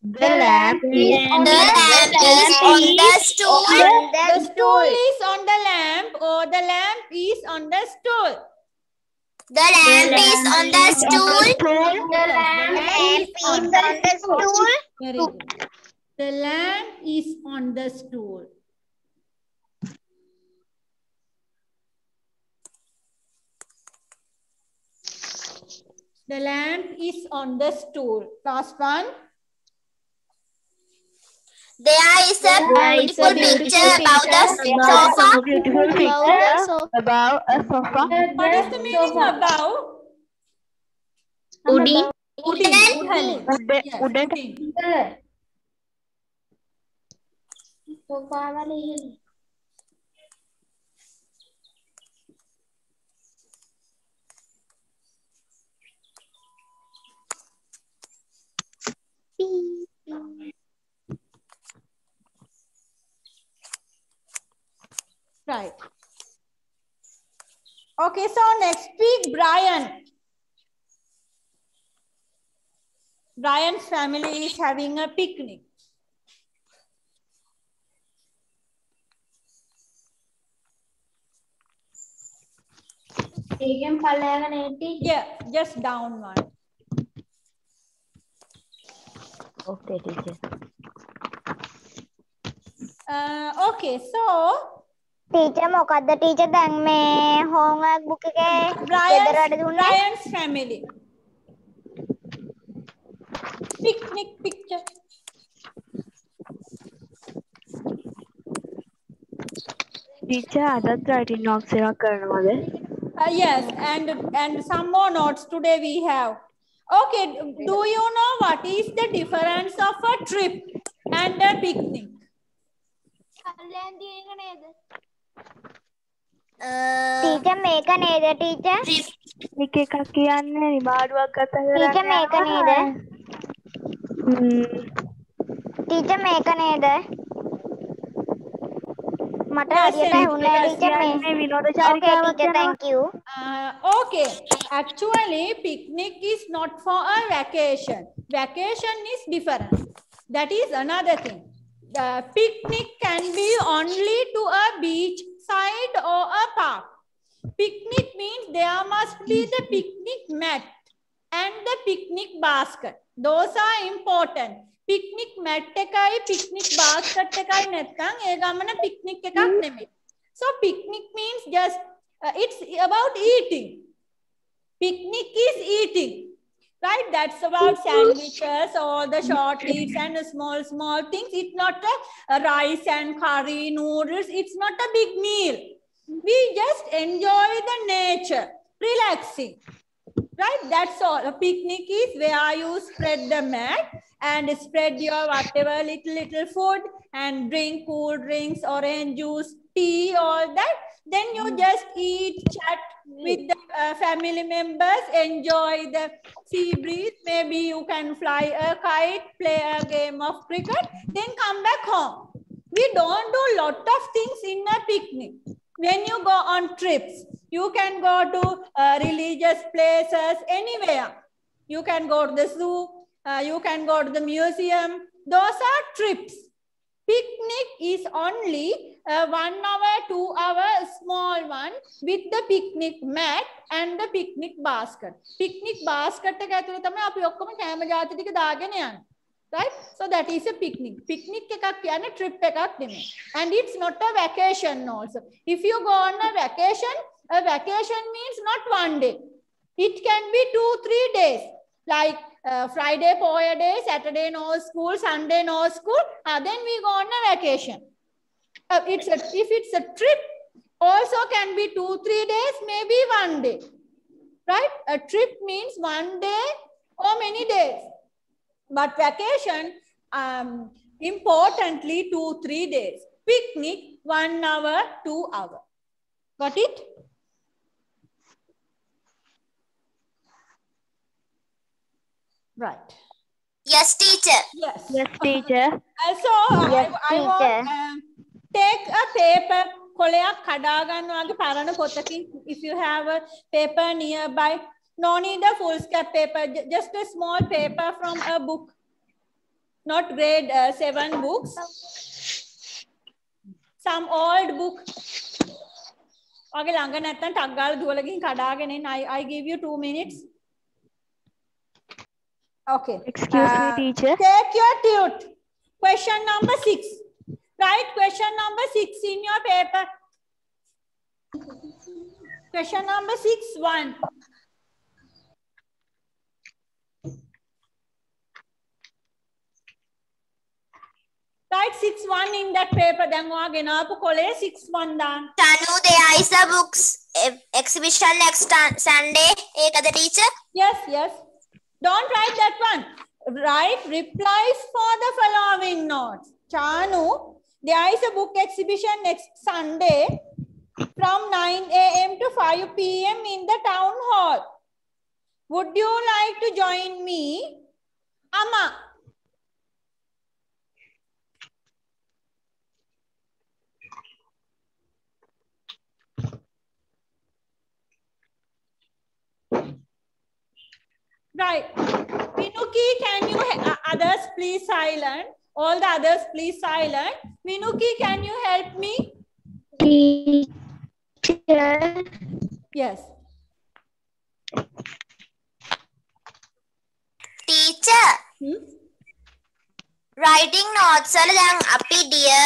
The lamp is The lamp is on the stool. The stool is on the lamp or the lamp is on the stool. The lamp is on the stool. The lamp is on the stool. Very good. The lamp is on the stool. The lamp is on the stool. Last one. There is a beautiful picture about the sofa. beautiful picture about a sofa. What is the meaning about? Wooden. Wooden. Yes, Wooden. wooden. Right. Okay, so next week, Brian. Brian's family is having a picnic. Yeah, just down one. Okay, teacher. Okay, so Teacher මොකද්ද teacher දැන් මේ homework book එකේ ගෙදරට දුන්නේ? Brian's family. Picnic picture. Teacher, අදත් writing notes එකක් කරනවද? Yes, and some more notes today we have. Okay, do you know what is the difference of a trip and a picnic? teacher මේක නේද teacher? එක එකක් කියන්නේ නිමාඩුවක් ගත කරන්නේ. teacher මේක නේද? teacher මේක නේද? මට හරියට ඇහුන්නේ teacher මේ. Okay teacher, thank you. Okay, actually picnic is not for a vacation. Vacation is different. That is another thing. The picnic can be only to a beach side or a park. Picnic means there must be the picnic mat and the picnic basket. Those are important. Picnic mat එකයි picnic basket එකයි නැත්නම් ඒ ගමන picnic එකක් නෙමෙයි. So picnic means just it's about eating. Picnic is eating. Right? That's about sandwiches, all the short eats and the small things. It's not a rice and curry, noodles. It's not a big meal. We just enjoy the nature, relaxing. Right? That's all. A picnic is where you spread the mat and spread your whatever little food and drink cool drinks, orange juice, tea, all that. Then you just eat, chat, with the family members, enjoy the sea breeze. Maybe you can fly a kite, play a game of cricket, then come back home. We don't do lot of things in a picnic. When you go on trips, you can go to religious places, anywhere. You can go to the zoo, you can go to the museum. Those are trips. Picnic is only a 1 hour, 2 hour small one with the picnic mat and the picnic basket. Picnic basket එක ඇතුලේ තමයි අපි ඔක්කොම කැම ජාති ටික දාගෙන යන්නේ. Right? So that is a picnic. Picnic එකක් කියන්නේ trip එකක් නෙමෙයි. And it's not a vacation also. If you go on a vacation means not 1 day. It can be 2-3 days. Like Friday, Poya day, Saturday no school, Sunday no school. Then we go on a vacation. If it's a trip, also can be 2-3 days, maybe 1 day. Right? A trip means 1 day or many days. But vacation, importantly, 2-3 days. Picnic, 1 hour, 2 hours. Got it? Right. Yes, teacher. Yes. Yes, teacher. Also, I want take a paper. කොලයක් කඩා ගන්න වගේ පරණ පොතකින්. If you have a paper nearby, no need a full scap paper. Just a small paper from a book. Not grade 7 books. Some old book. වගේ ළඟ නැත්තම් ටක් ගාලා දුවලකින් කඩාගෙන එන්න. I give you 2 minutes. Okay. Excuse me, teacher. Take your tute. Question number 6. Write question number 6 in your paper. Question number 6-1. Write 6-1 in that paper. Then go again. Apu kole 6-1 dan. Tanu, there is a books exhibition next Sunday. Ekada teacher? Yes, yes. Don't write that one. Write replies for the following notes. Chanu, there is a book exhibition next Sunday from 9 a.m. to 5 p.m. in the town hall. Would you like to join me? Amma. Right. Minuki, can you, others please silent. All the others please silent. Minuki, can you help me? Teacher. Yes. Teacher. Writing notes වල දැන් අපි dear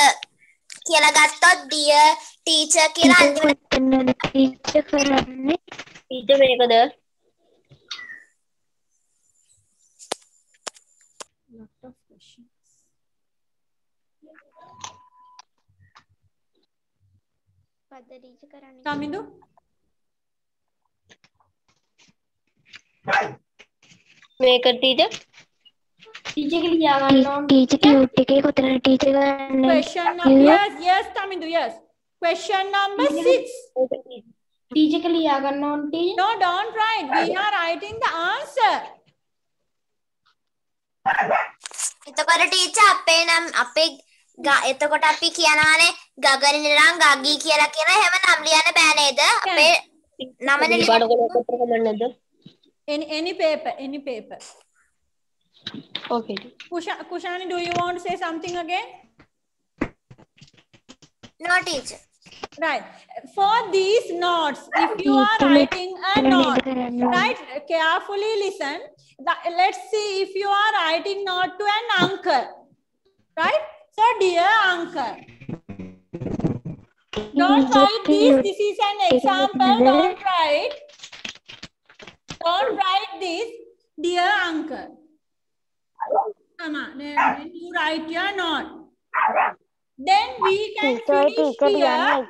කියලා ගත්තොත් dear teacher කියලා අන්තිමට teacher කරන්නේ. Teacher මේකද? Lot of questions. Tamindu? මේක teacher. Teacher කියලා ගන්න. Teacher tute එකේ කොතනද teacher ගන්න? Question number, yes, Tamindu, yes. Question number 6. Teacher කියලා ගන්න ඕන teacher. No, don't write. We are writing the answer. එතකොට ටීචර් අපේ නම් අපේ එතකොට අපි කියනවානේ ගගරින් ඉඳන් ගගී කියලා කියන හැම නම් ලියන්න බෑ නේද? අපේ නමනේ ලියන්න. Any paper, any paper. Okay. Kushani, do you want to say something again? No, teacher. Right. For these notes, if you are writing a note, right, carefully listen. Let's see if you are writing note to an uncle. Right? So, dear uncle. Don't write this. This is an example. Don't write. Don't write this. Dear uncle. Come on. Then you write your note. Then we can finish here.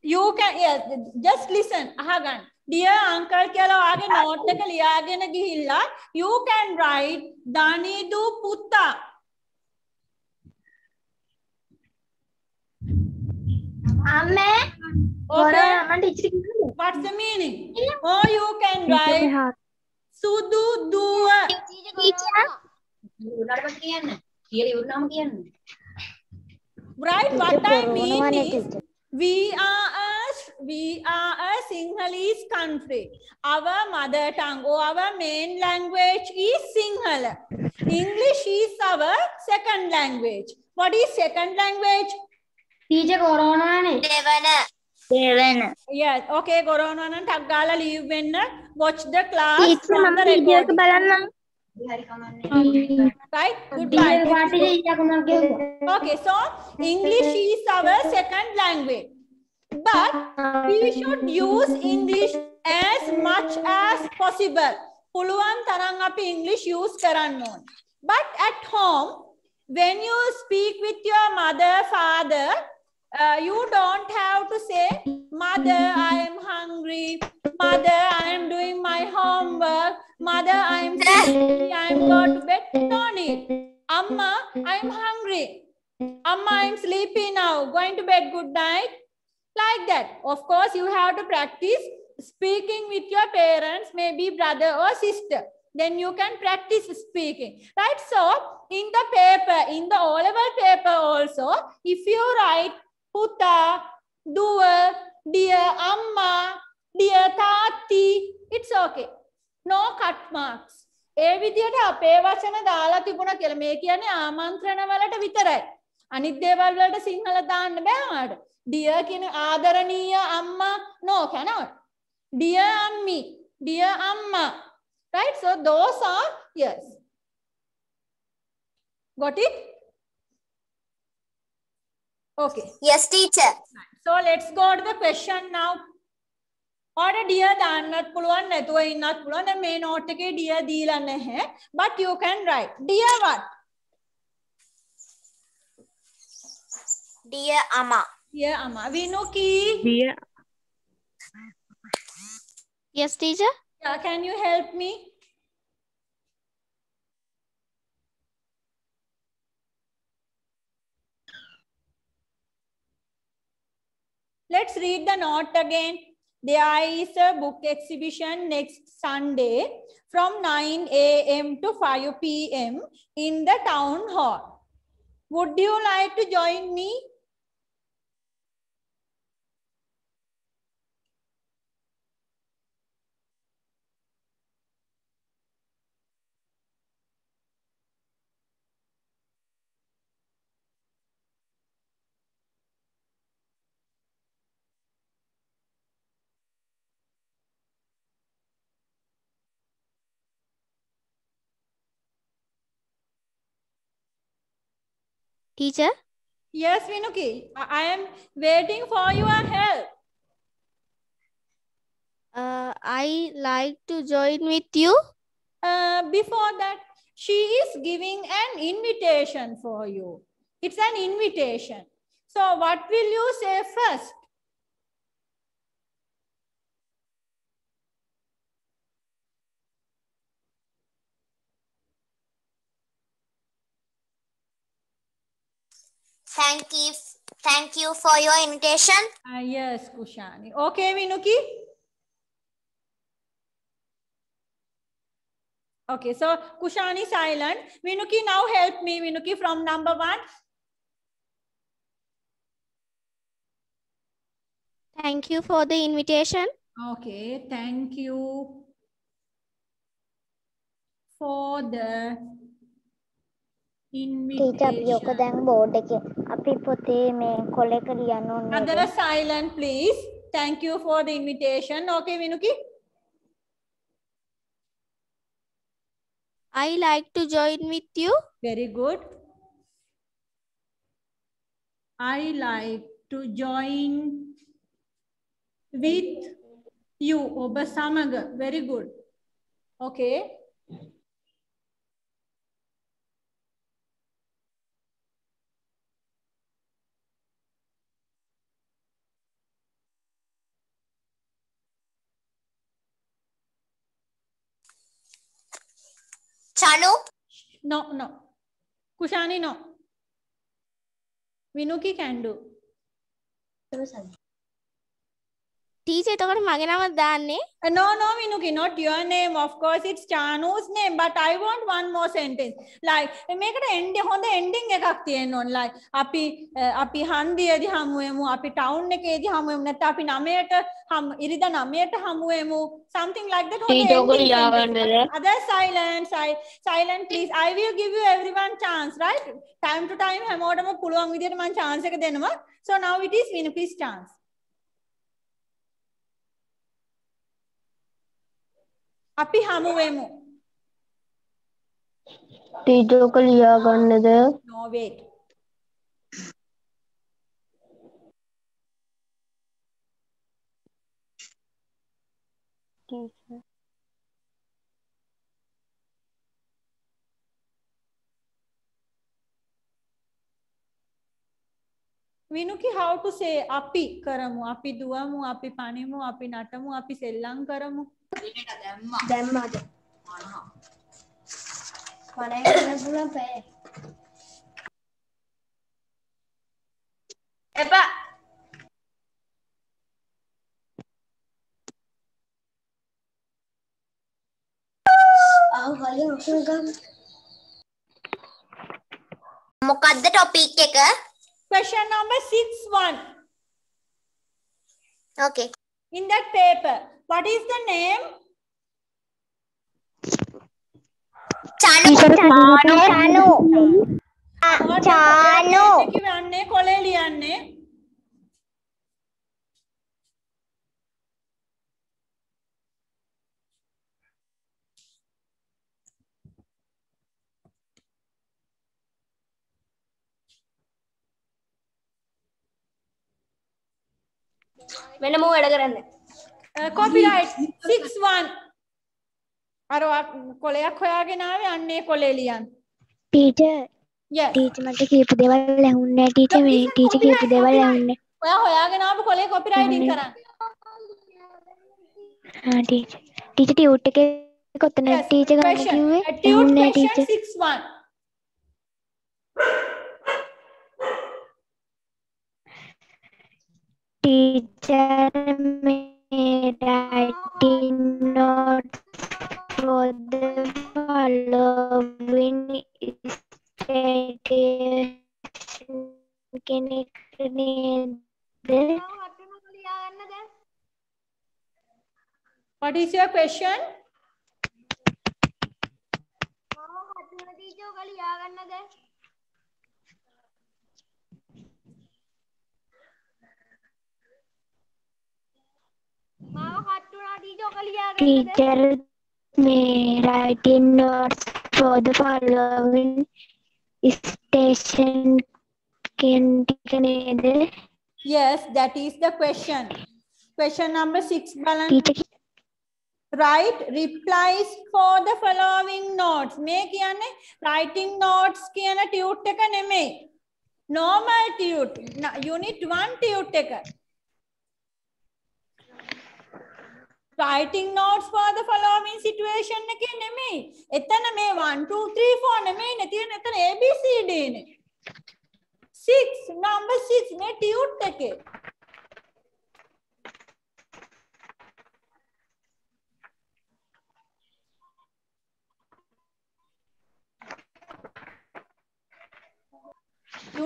You can, yes, just listen. Ahagan. Dear uncle, කියලා ආගේ note එක ලියාගෙන ගිහිල්ලා you can write Danidu Putta. අම්මේ Okay. What's the meaning? Or you can write Sudu Dua. Right. What I mean is we are a Sinhalese country. Our mother tongue or our main language is Sinhala. English is our second language. What is second language? Teacher corona ne. Devana. Yes. Okay. Corona na tagala leave when watch the class from the recording. Right. Goodbye. Okay. So English is our second language, but we should use English as much as possible. Puluwan tarang api English use karannon. But at home, when you speak with your mother, father, you don't have to say, Mother, I am hungry. Mother, I am doing my homework. Mother, I am sleepy. I am going to bed. No need. Amma, I am hungry. Amma, I am sleepy now. Going to bed. Good night. Like that. Of course, you have to practice speaking with your parents, maybe brother or sister. Then you can practice speaking. Right? So, in the paper, in the O-level paper also, if you write Puta, Dua, dear Amma, dear Tati, it's okay. No cut marks. ඒ විදියට අපේ වචන දාලා තිබුණා කියලා මේ කියන්නේ ආමන්ත්‍රණ වලට විතරයි. අනිත් දේවල් වලට සිංහල දාන්න බෑ ඔයාලට. Dear කියන ආදරණීය අම්මා no cannot. Dear Ammi, dear Amma. Right? So those are yes. Got it? Okay. Yes, teacher. So let's go to the question now. Or dear දාන්නත් පුළුවන් නැතුව ඉන්නත් පුළුවන්. දැන් මේ note එකේ dear දීලා නැහැ. But you can write. Dear what? Dear Amma. Dear Amma. Vinuki. Dear. Yes, teacher. Yeah, can you help me? Let's read the note again. There is a book exhibition next Sunday from 9 a.m. to 5 p.m. in the town hall. Would you like to join me? Teacher. Yes, Vinuki. I am waiting for your help. I like to join with you. Before that, she is giving an invitation for you. It's an invitation. So what will you say first? Thank you for your invitation. Yes, Kushani. Okay, Vinuki. Okay, so Kushani silent. Vinuki, now help me, Vinuki, from number 1. Thank you for the invitation. Okay, thank you for the teacher අපි ඔක දැන් board එකේ අපි පොතේ මේ කොලේක ලියන්න ඕනේ. Other silent, please. Thank you for the invitation. Okay, Vinuki. I like to join with you. Very good. I like to join with you. Oba samaga. Very good. Okay. Chanu? No. Kushani, no. Vinuki can do. Teacher එතකොට මගේ නම දාන්නේ? No, Vinuki, not your name. Of course, it's Chanu's name. But I want one more sentence. Like, make it ending. Honda ending එකක් තියෙන්න ඕන. Like, අපි හන්දියේදී හමු වෙමු. අපි town එකේදී හමු වෙමු. නැත්නම් අපි 9ට ඉරිදා 9ට හමු වෙමු. Something like that. Other silent, please. I will give you everyone chance, right? Time to time හැමෝටම පුළුවන් විදියට මම chance එක දෙනවා. So now it is Vinuki's chance. අපි හමු වෙමු. ටීචර් ඔක ලියා ගන්නද? No, wait. Teacher Vinuki, how to say අපි කරමු, අපි දුවමු, අපි පනිමු, අපි නටමු, අපි සෙල්ලම් කරමු. දැම්මාද? පණය කරන්න පුළුවන් පැය. එපා. කලින් ඔක්කොම ගමු. මොකද්ද ටොපික් එක? Question number 6-1. Okay. In that paper, what is the name? Chanu. කියවන්නේ කොලේ ලියන්නේ. වෙන මොකද වැඩ කරන්නේ? Copyright 6-1. අර කොලයක් හොයාගෙන ආවේ අන්නේ කොලේ ලියන්න. Teacher Yes. ටීචර් මට කියපු දේවල් ඇහුන්නේ නැහැ ටීචර් මේ ටීචර් කියපු දේවල් ඇහුන්නේ. ඔයා හොයාගෙන ආපු කොලේ copywriting කරන්න. ටීචර් ටියුට් එකේ කොතන ටීචර් ගන්න කිව්වේ? ඇහුන්නේ නැහැ Question teacher. 6-1. Teacher may writing notes for the following station කෙනෙක් නේද? What is your question? Teacher may writing notes for the following station කෙනෙක් නේද? Yes, that is the question. Question number 6 balance. Write replies for the following notes. මේ කියන්නේ writing notes කියන tute එක නෙමෙයි. Normal tute. Unit 1 tute එක. Writing notes for the following situation එකේ නෙමෙයි. එතන මේ 1 2 3 4 නෙමෙයි නේ තියෙන එතන ABCD නේ. 6 number 6 මේ tute එකේ.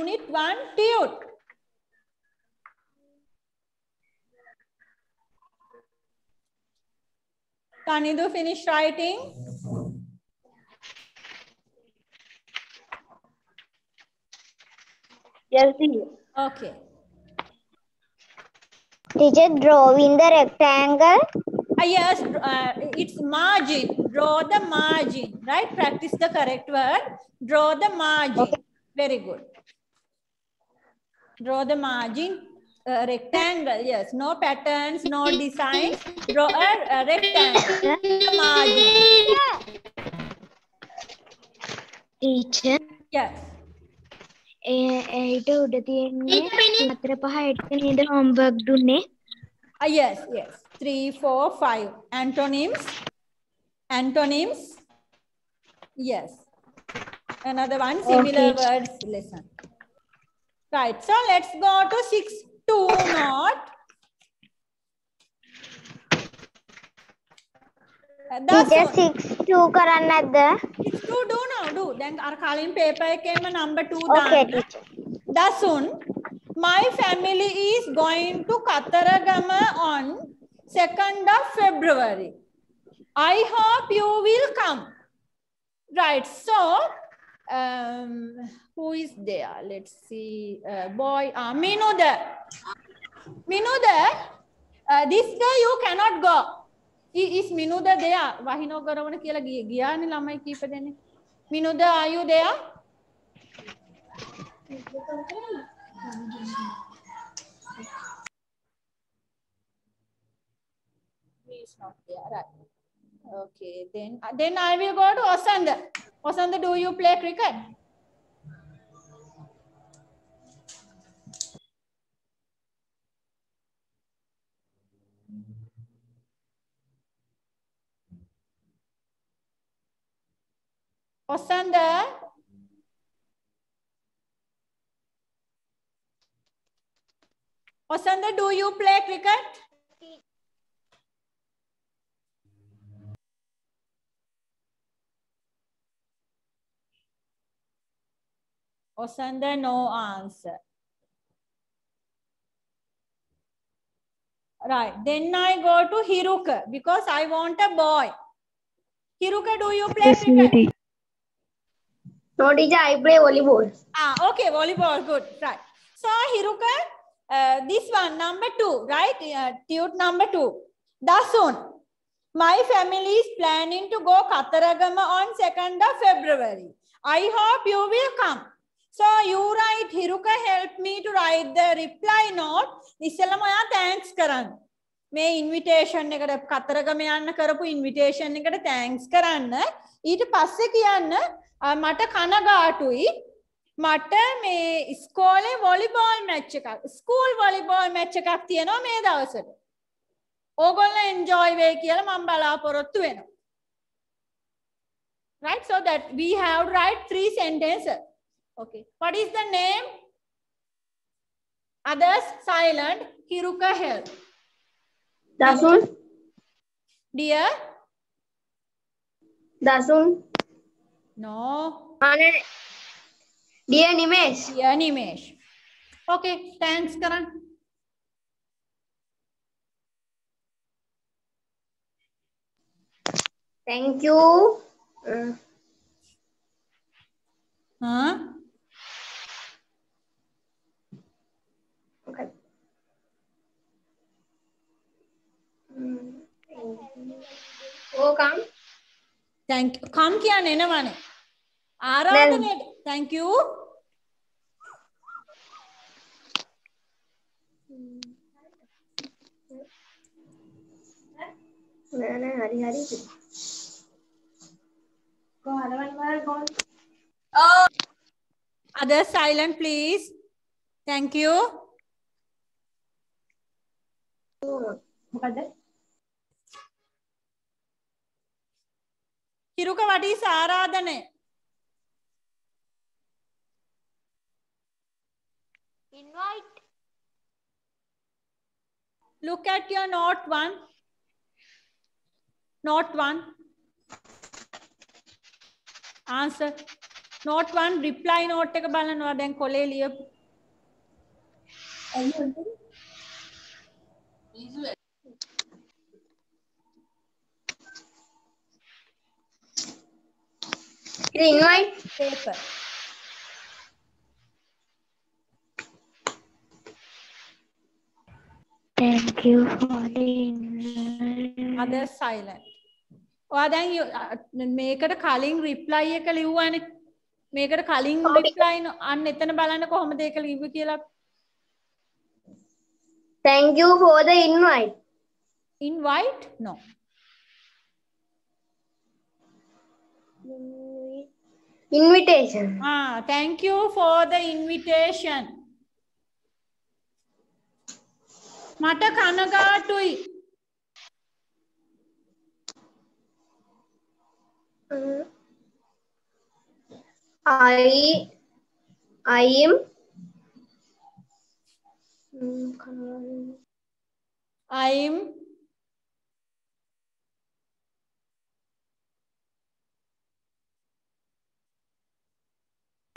Unit 1 tute. Kanidu finish writing? Yes, teacher. Okay. Teacher, drawing the rectangle. Yes, it's margin. Draw the margin. Right? Practice the correct word. Draw the margin. Okay. Very good. Draw the margin. Rectangle. Yes. No patterns, no designs. Draw a rectangle. Margin. Teacher. Yes. ඊට උඩ තියෙන්නේ 4 5 8 නේද homework දුන්නේ? Yes, yes. 3 4 5. Antonyms. Antonyms. Yes. Another one, similar words lesson. Right. So let's go to 6-2 note. teacher 6-2 කරන්න නැද්ද? 6-2 do now, do. Then අර කලින් paper එකේම number 2 Okay, දාන්න. teacher. Dasun, my family is going to Kataragama on 2nd of February. I hope you will come. Right, so who is there? Let's see. Boy, Minuda. Minuda, this day you cannot go. Is Minuda there? Wahino garavana kiyala giyane lamai kipa denne. Minuda, are you there? He is not there, right? Okay, then I will go to Osanda. Osanda, do you play cricket? Osanda? Osanda, do you play cricket? Osanda, no answer. Right, then I go to Hiruka because I want a boy. Hiruka, do you play cricket? No, teacher, I play volleyball. Okay, volleyball, good, right. So Hiruka, this one, number 2, right? Tute number 2. Dasun, my family is planning to go Kataragama on 2nd of February. I hope you will come. So you write, Hiruka help me to write the reply note. ඉස්සෙල්ලම ඔයා thanks කරන්න. මේ invitation එකට කතරගම යන්න කරපු invitation එකට thanks කරන්න. ඊට පස්සේ කියන්න මට කනගාටුයි. මට මේ ඉස්කෝලේ volleyball match එකක්, school volleyball match එකක් තියෙනවා මේ දවසට. ඕගොල්ලෝ enjoy වෙයි කියලා මම බලාපොරොත්තු වෙනවා. Right, so that we have to write 3 sentences. Okay, what is the name? Others silent. Hiruka help. Dasun. Dear? Dasun. No. Dear Nimesh. Dear Nimesh. Okay, thanks Karan. Thank you. Huh? Okay. Oh, come. Thank you. Come කියන්න එනවනේ. ආරාධනෙට. Thank you. නෑ හරි. Others silent please. Thank you. මොකද? Hiruka, what is ආරාධනය? Invite. Look at your note 1. Note 1. Answer. Note 1 reply note එක බලනවා දැන් කොලේ ලියපු. Invite paper. Thank you for the invite. Others silent. ඔයා දැන් මේකට කලින් reply එක ලිව්වනේ. මේකට කලින් reply අන්න එතන බලන්න කොහොමද ඒක ලිව්වේ කියලා. Thank you for the invite. Invite? No. Invitation. Thank you for the invitation. මට කනගාටුයි.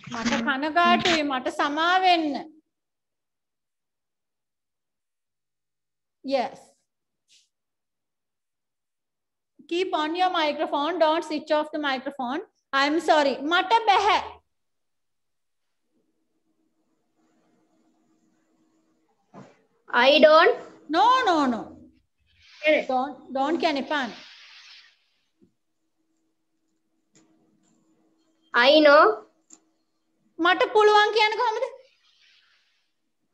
මට කනගාටුයි මට සමා වෙන්න. Yes. Keep on your microphone. Don't switch off the microphone. I'm sorry. මට බැහැ. I don't. No. Don't කියන එපානේ. I know. මට පුළුවන් කියන්නේ කොහමද?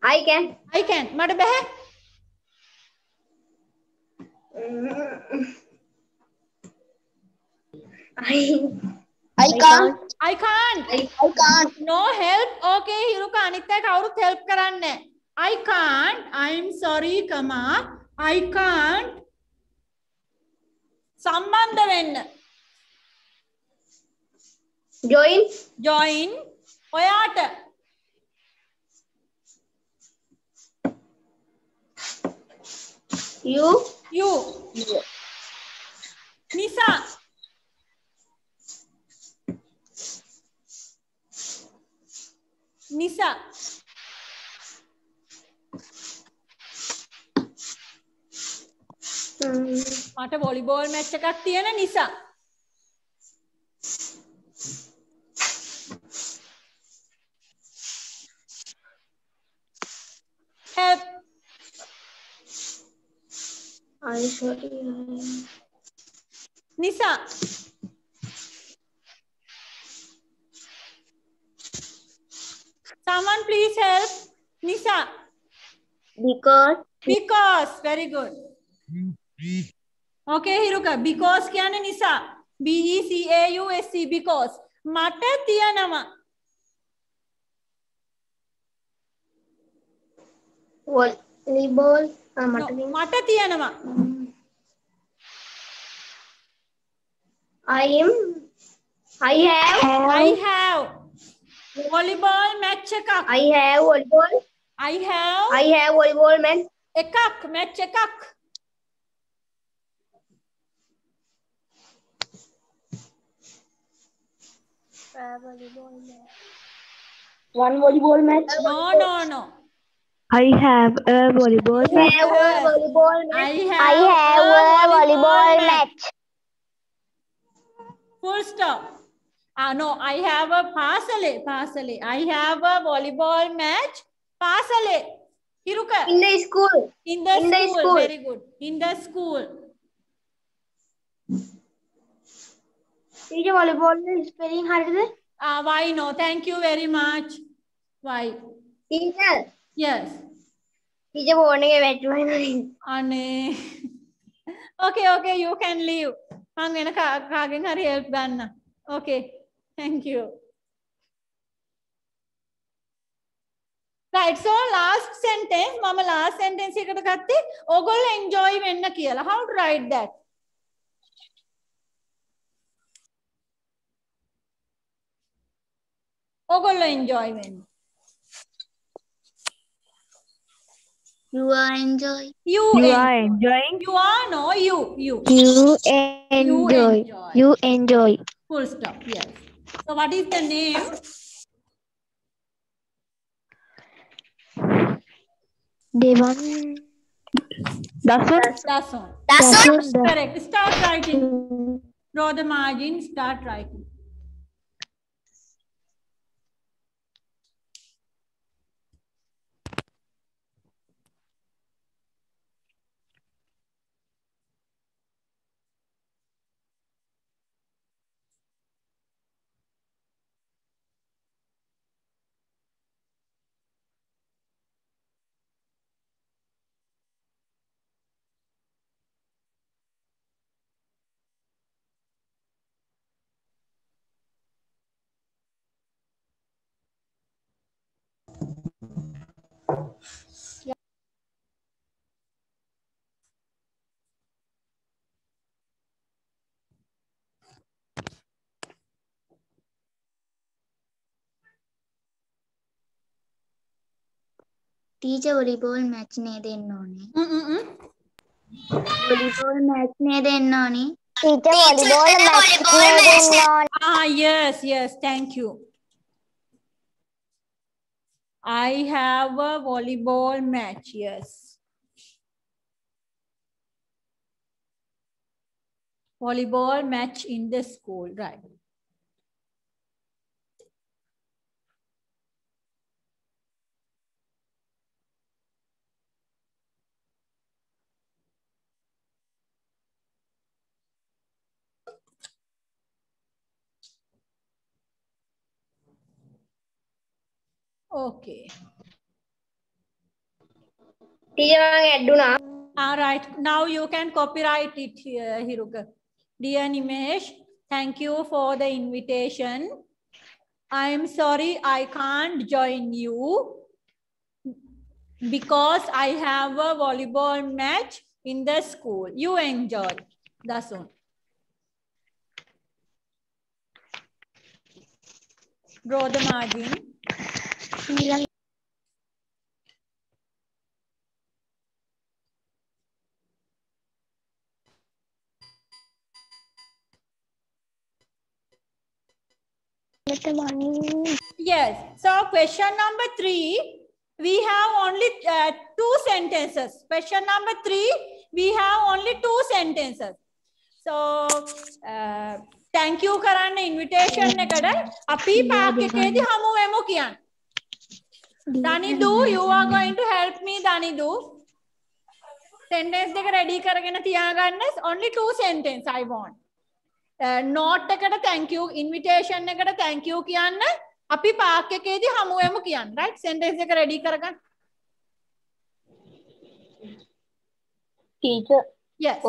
I can. මට බැහැ. I can't. I can't. No help. Okay, හිරුක අනිත් අය කවුරුත් help කරන්නේ නැහැ. I can't. I'm sorry, කමා. I can't. සම්බන්ධ වෙන්න. Join. ඔයාට. You. Nisa. මට වොලිබෝල් මැච් එකක් තියෙන නිසා. Help. Nisa. Someone please help. Nisa. Because. Very good. Okay, Hiruka. Because කියන්නේ නිසා. BECAUSE because. මට තියනවා. Volleyball. මට තියනවා. I have volleyball match එකක්. I have volleyball match. match එකක්. One volleyball match. No. I have a volleyball match. I have a volleyball match. Full stop. No, I have a parcel. I have a volleyball match. Parcel. Hiruka. In the school. In the school. Very good. In the school. Teacher, volleyball spelling හරියද? Why no? Thank you very much. Why? Teacher. Yes. Teacher, phone එකේ වැටුණා. අනේ. Okay, you can leave. මං වෙන කාගෙන් හරි help ගන්න. Okay. Thank you. Right, so last sentence, mama last sentence එකට ගත්තේ ඕගොල්ලෝ enjoy වෙන්න කියලා. How to write that? ඕගොල්ලෝ enjoy වෙන්න. You are enjoying. You are enjoying. You are no you. You enjoy. Full stop. Yes. So what is the name? Devan. Dasun. Correct. Start writing. Draw the margin. Start writing. Teacher, volleyball match නේද එන්න ඕනේ. Volleyball match නේද එන්න ඕනේ. Teacher, volleyball match නේද එන්න ඕනේ. Yes, thank you. I have a volleyball match. Yes. Volleyball match in the school. Right. Okay. All right. Now you can copyright it here, Hiruka. Dear Nimesh, thank you for the invitation. I am sorry I can't join you because I have a volleyball match in the school. You enjoy. That's all. Draw the margin. Yes. So question number 3, we have only 2 sentences. Question number 3, we have only 2 sentences. So thank you කරන්න invitation එකට අපි Park එකේදී හමු වෙමු කියන්න. Danidu, you are going to help me, Danidu. Sentence දෙක ready කරගෙන තියාගන්න. Only 2 sentences I want. Note එකට thank you, invitation එකට thank you කියන්න. අපි පාක් එකේදී හමු වෙමු කියන්න. Right? Sentence දෙක ready කරගන්න. Teacher. Yes.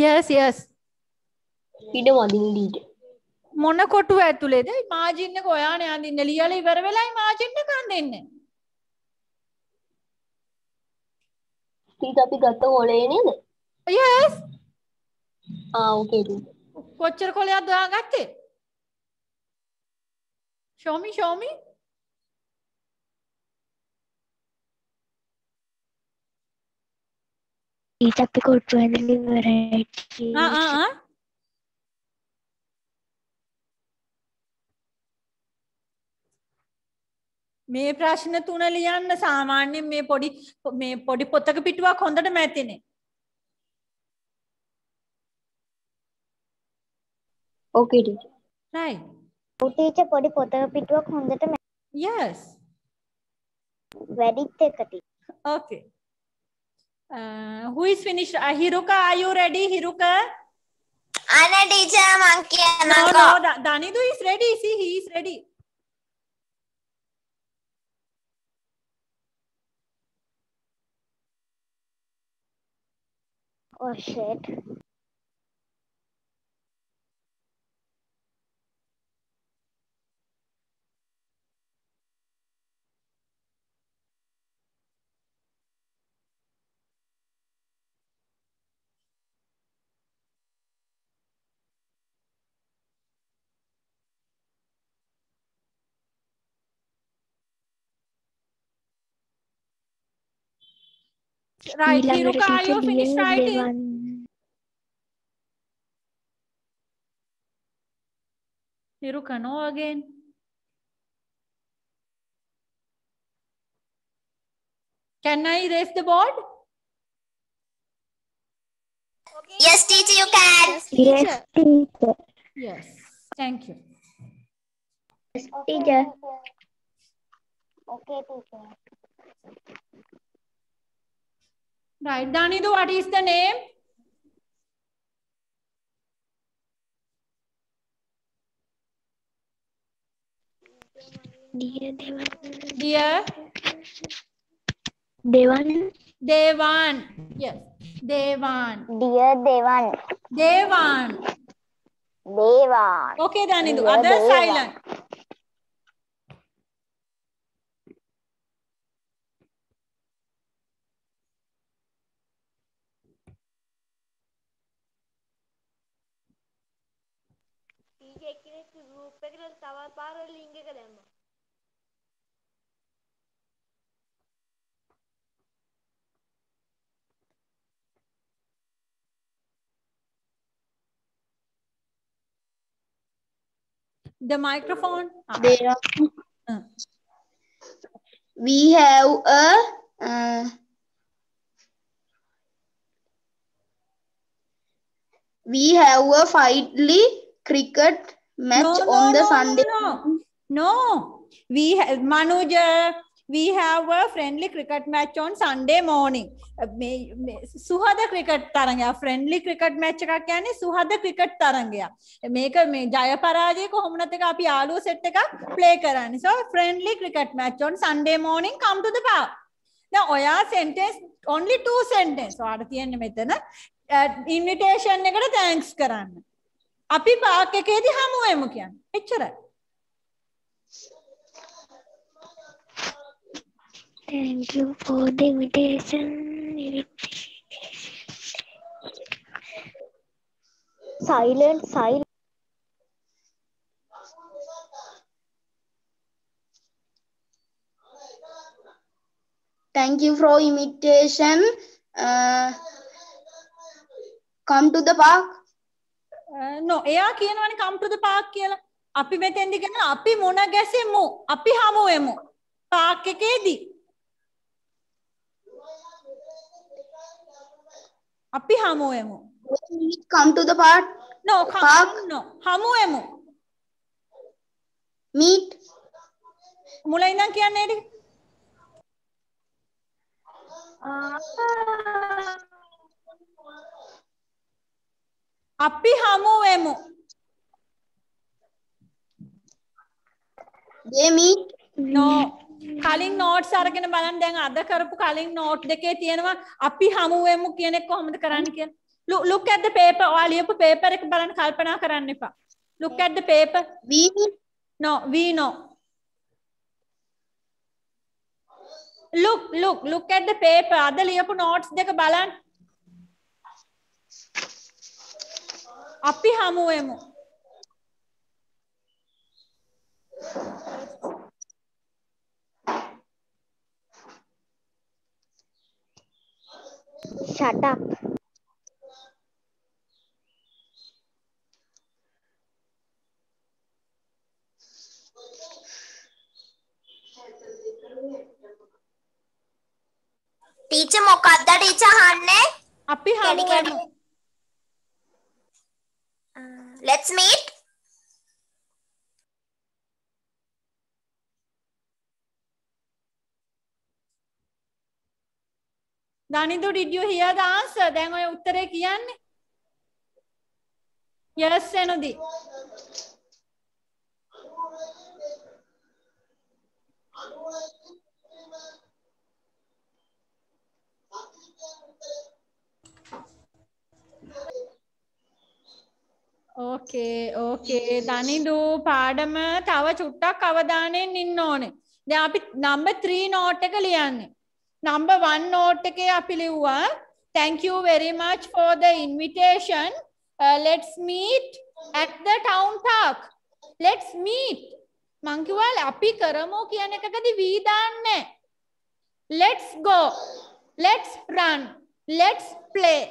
Yes, yes. මොන කොටුව ඇතුලේද? මාජින් එක ඔයානේ අඳින්න ලියලා ඉවර වෙලායි මාජින් එක අඳින්නේ. Teacher අපි ගත්ත කොලේ නේද? Yes. okay. කොච්චර කොලයක්ද ඔයා ගත්තේ? Show me, show me. ඊට අපි කොටුව ඇඳලා ඉවරයි. මේ ප්‍රශ්න 3 ලියන්න සාමාන්‍යයෙන් මේ පොඩි පොතක පිටුවක් හොඳට මැතිනේ. Okay teacher. Right. teacher පොඩි පොතක පිටුවක් හොඳට Yes. වැඩිත් එක Okay. Who is finished? Hiruka, are you ready, Hiruka? Anna teacher මං කියනවා. No, Danidu is ready. See, he is ready. Oh shit. Right, Hiruka, are you finished writing? Hiruka, no again. Can I erase the board? Yes, teacher, you can. Yes, teacher. Yes, thank you. Yes, teacher. Okay, teacher. Right, Danidu, what is the name? Dear Devan. Dear Devan. Devan. Yes, Devan. Dear Devan. Devan. Devan. Okay, Danidu, Dear other Devan. silent. The microphone. There are, Uh. we have a finally cricket match on the Sunday. No. We have Manuja. We have a friendly cricket match on Sunday morning. Suhada cricket tarangya. Friendly cricket match का क्या नहीं Suhad cricket tarangya. Maker में जाया पराजे को हम नते का अभी आलू सेट का play कराने. So friendly cricket match on Sunday morning. Come to the park. Now oya sentence only 2 sentence. So आरती है निमित्त ना invitation ने करा thanks कराने. अभी park के केदी हम हुए मुक्यान. इच्छा Thank you for the invitation. Silent. Thank you for invitation. Come to the park. No, එයා කියනවනේ come to the park කියලා. අපි මෙතෙන්දි කියනවා අපි මොන ගැසෙමු. අපි හමු වෙමු. park එකේදී. අපි හමු වෙමු. Come to the park. No, park. No. හමු වෙමු. Meet. මුලින් ඉඳන් කියන්නේ නේද? අපි හමු වෙමු. They meet. No. කලින් notes අරගෙන බලන්න දැන් අද කරපු කලින් note දෙකේ තියෙනවා අපි හමු වෙමු කියන එක කොහොමද කරන්න කියලා. Look at the paper. ඔයා ලියපු paper එක බලන්න කල්පනා කරන්න එපා. Look at the paper. We. No, we know. Look at the paper. අද ලියපු notes දෙක බලන්න. අපි හමු වෙමු. Shut up. Teacher මොකක්ද teacher අහන්නේ? අපි හමු වෙමු. Let's meet. Danidu, did you hear the answer? දැන් ඔය උත්තරේ කියන්නේ? Yes එනොදි. Okay. Danidu පාඩම තව චුට්ටක් අවධානයෙන් ඉන්න ඕනේ. දැන් අපි number 3 note එක ලියන්නේ. Number 1 note එකේ අපි ලිව්වා thank you very much for the invitation. Let's meet at the town park. Let's meet. මං කිව්වා අපි කරමු කියන එකකදී we දාන්නේ. Let's go. Let's run. Let's play.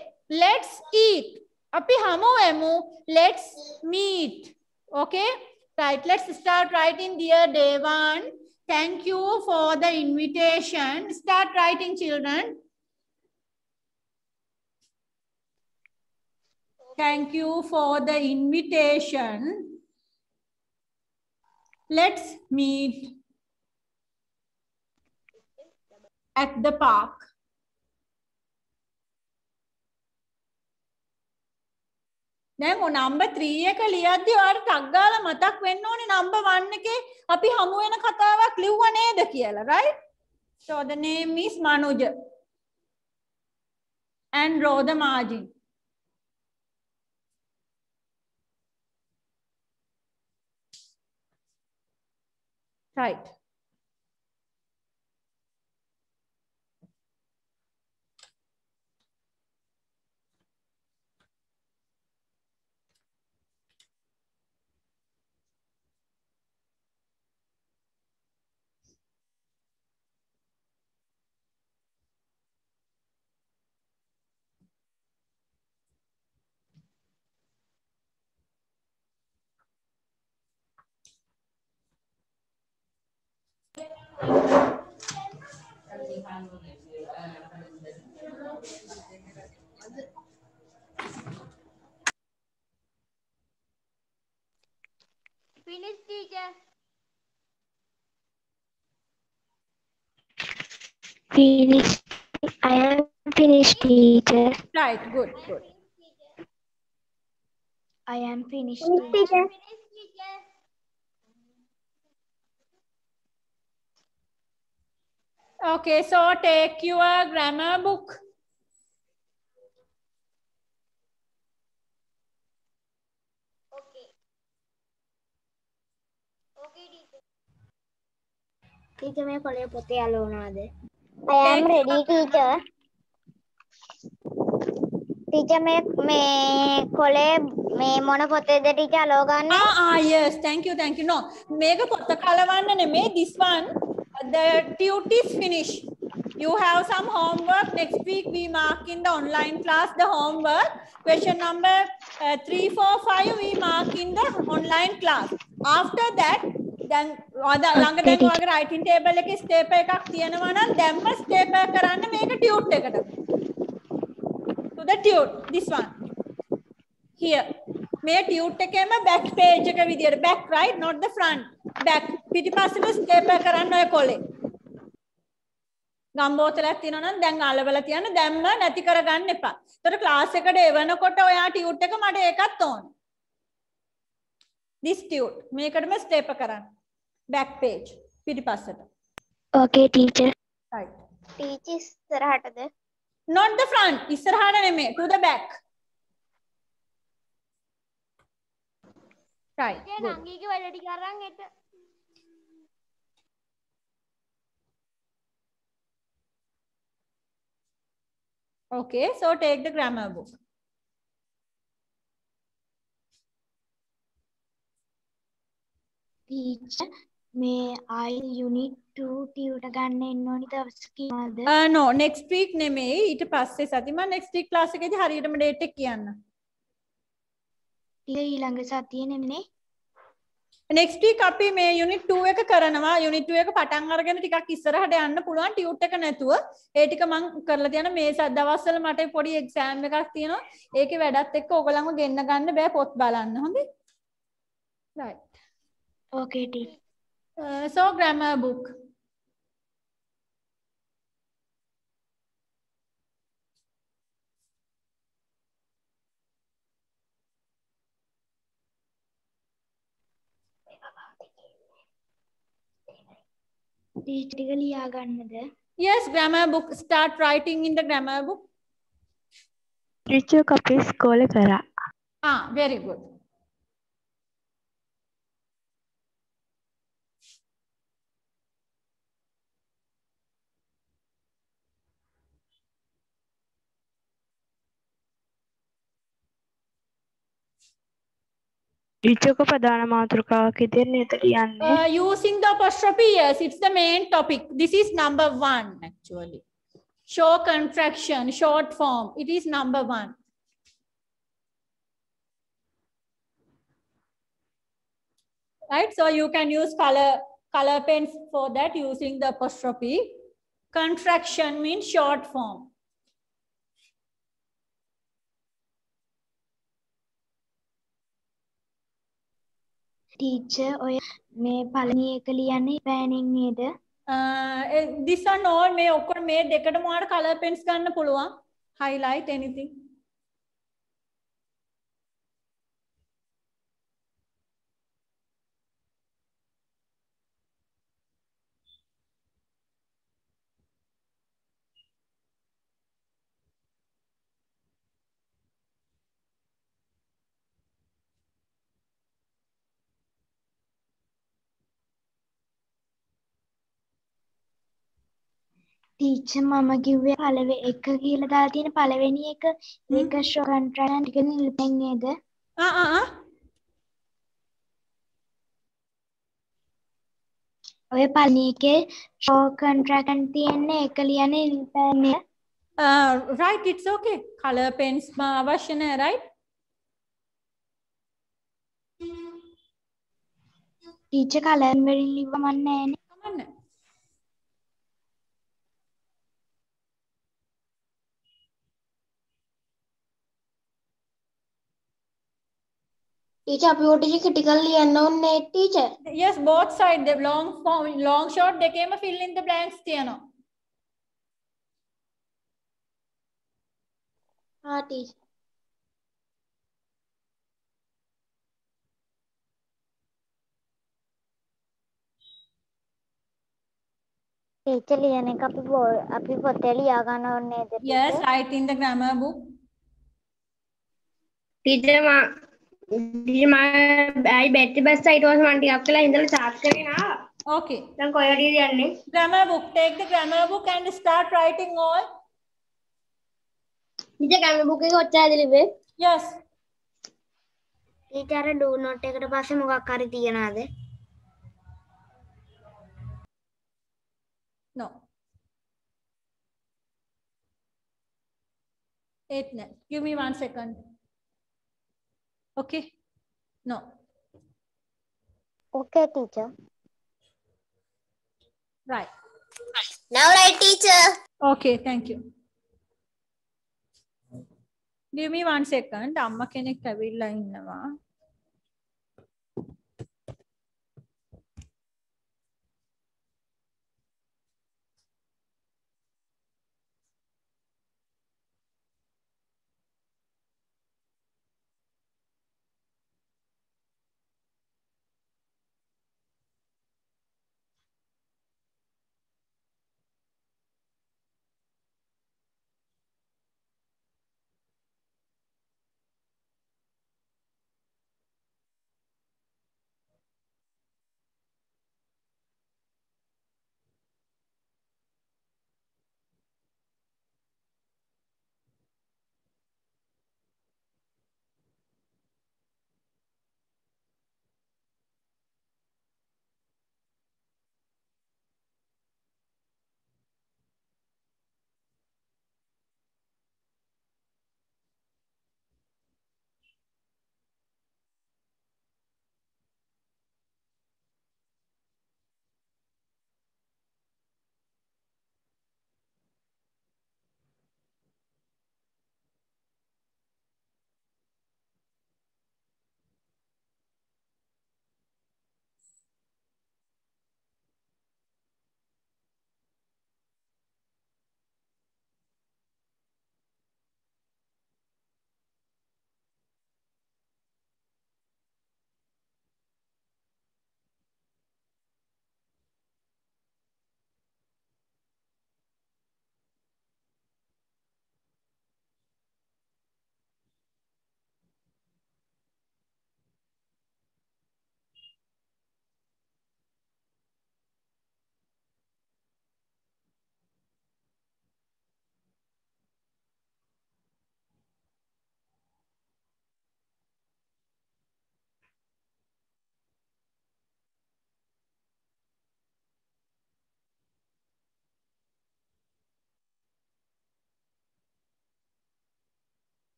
Let's eat. අපි හමු වෙමු. Let's meet. Okay? Right. Let's start writing. Dear Devan, thank you for the invitation. Start writing, children. Thank you for the invitation. Let's meet at the park. දැන් ඔය number 3 එක ලියද්දි ඔයාලට ටක් ගාලා මතක් වෙන්න ඕනේ number 1 එකේ අපි හමු වෙන කතාවක් ලිව්වා නේද කියලා, right? So the name is Manuja. And draw the margin. Right. Finish, teacher. Finished. I am finished, teacher. Right, good, good. I am finished, Finish, teacher. teacher. Finish, teacher. Okay, so take your grammar book. Okay. Okay, teacher. Teacher, मैं college पोते आलो ना दे. I am ready, teacher. Teacher, मैं මොන පොතේද teacher අලෝ ගන්න? Yes, thank you. No, මේක පොත කලවන්න නෙමේ. This one, the duty is finished. You have some homework. Next week we mark in the online class the homework. Question number 3, 4, 5 we mark in the online class. After that, then ළඟ දැන් ඔයාගේ writing table එකේ step එකක් තියෙනවා නම් දැම්ම step එක කරන්න මේක tute එකට. To the tute, this one. Here. මේ tute එකේම back page එක විදියට back, right, not the front. back පිටිපස්සට step එක කරන්න ඔය කොලේ. ගම්බෝතලයක් තියෙනවා නම් දැන් අලවලා තියන්න දැම්ම නැති කරගන්න එපා. ඒතර ක්ලාස් එකට එවනකොට ඔයා ටියුට් එක මට ඒකත් ඕන. this tute මේකටම ස්ටෙප් කරන්න. back page පිටිපස්සට. Okay, teacher. right. teacher ඉස්සරහටද? not the front. ඉස්සරහට නෙමෙයි, to the back. right. good. නංගීගේ වැඩ ටික අරන් එට. Okay, so take the grammar book. Teacher, may I unit 2 tutor ගන්න එන්න ඕනි දවස් කීයද? No, next week නෙමෙයි, ඊට පස්සේ සති. මම next week class එකේදී හරියටම date එක කියන්න. ඊළඟ සතියේ නෙමෙයි. next week අපි මේ unit 2 එක කරනවා. unit 2 එක පටන් අරගෙන ටිකක් ඉස්සරහට යන්න පුළුවන් ටියුට් එක නැතුව. ඒ ටික මම කරලා තියන මේ දවස්වල මට පොඩි exam එකක් තියෙනවා. ඒකේ වැඩත් එක්ක ඕගොල්ලන්ව ගෙන්න ගන්න බෑ පොත් බලන්න. හොඳේ? right. Okay, teacher. So grammar book. Teacher ටික ලියා ගන්නද? Yes, grammar book. Start writing in the grammar book. Teacher අපි ඉස්කෝලේ කරා. Very good. Teacher को ප්‍රධාන මාතෘකාවක් විදිහට නේද ලියන්නේ? Using the apostrophe, yes, it's the main topic. This is number 1 actually. Show contraction, short form. It is number 1. Right, so you can use color pens for that using the apostrophe. Contraction means short form. Teacher, ඔය මේ පළවෙනි එක ලියන්නේ පෑනින් නේද? This one all මේ ඔක්කොම මේ දෙකටම ඔයාලට color pens ගන්න පුළුවන්. Highlight anything. ටීචර් මම කිව්වේ පළවෙනි එක කියලා දාලා තියෙන පළවෙනි එක ඒක show contraction ටික නිල්පෙන් නේද? ඔය පළවෙනි එකේ show contraction තියෙන්නේ එක ලියන්නේ නිල්පෙන් නේද? Right, it's okay. Color pens අවශ්‍ය නැහැ, right? ටීචර් කලර් වලින් ලිව්වම නැහැ නේ. කමන්නේ. ටීචර් අපි ඔය ටික ටිකල් ලියන්න ඕනේ teacher. Yes, both side. The long form, long short දෙකේම fill in the blanks තියනවා. හා ටීචර්. ටීචර් ලියන එක අපි පොතේ ලියා ගන්න ඕනේ නේද Yes, teacher? write in the grammar book. Teacher I bet bus ඊට පස්සේ මම ටිකක් වෙලා ඉඳලා charge කරගෙන ආවා. Okay. දැන් කොහෙද යන්නේ? Grammar book. Take the grammar book and start writing all. Teacher grammar book එක ඔච්චරද ලිව්වේ? Yes. ටීචර් ඩු නොට් එකට පස්සේ මොකක් හරි තියනවාද? No. 8 net. Give me 1 second. Okay. No. Okay, teacher. Right. Now write teacher. Okay, thank you. Give me 1 second. අම්මා කෙනෙක් ඇවිල්ලා ඉන්නවා.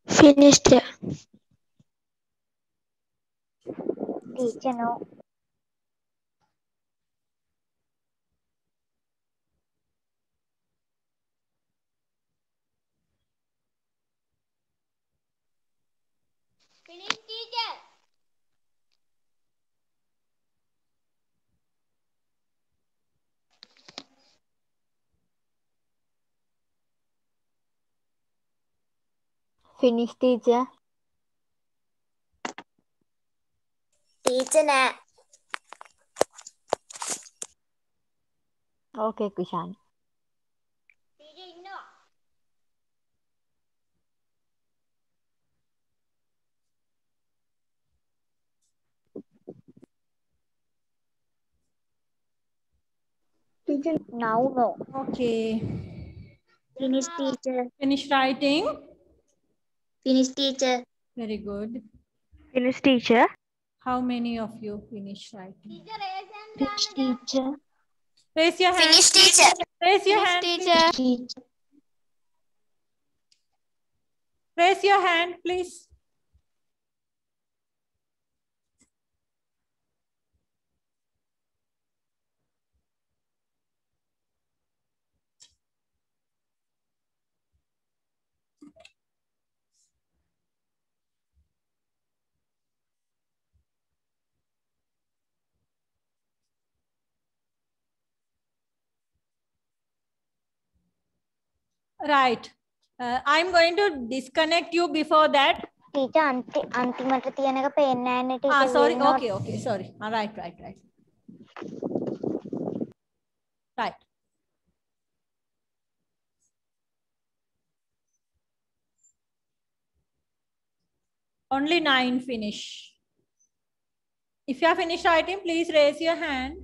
Finished. Teacher, no. Finish teacher. Finish teacher. Teacher nෑ. Okay, Kushan. Teacher, now no. Okay. Finish teacher. Finish writing. Finish teacher. Very good. Finish teacher. How many of you finish writing? Finish teacher. Raise your hand. Finish teacher. Raise your hand. Teacher. Teacher. Raise your hand, please. Right. I'm going to disconnect you before that. Teacher, අන්තිමට තියෙන එක පේන්නේ නැහැ නේ teacher. Sorry. will not- Okay. Sorry. Right. Right. Only 9 finish. If you are finished writing, please raise your hand.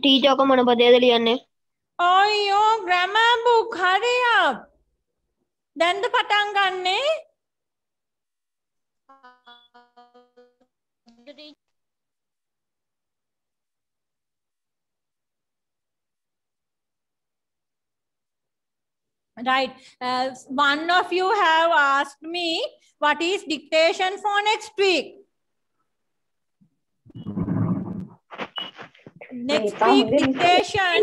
Teacher ඔක මොන පදයද ලියන්නේ? අයියෝ grammar book, hurry up. දැන්ද පටන් ගන්නේ? Right. One of you have asked me what is dictation for next week. Next week dictation,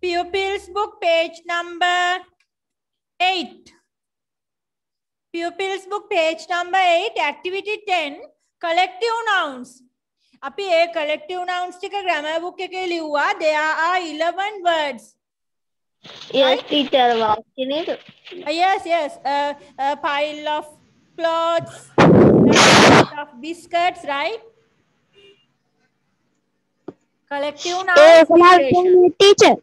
pupils book page number 8. Pupils book page number 8, activity 10, collective nouns. අපි ඒ collective nouns ටික grammar book එකේ ලිව්වා. There are 11 words. Yes, teacher. වාක්‍ය නේද? Yes. A pile of clothes, a pile of biscuits, right? Collective nouns. Teacher.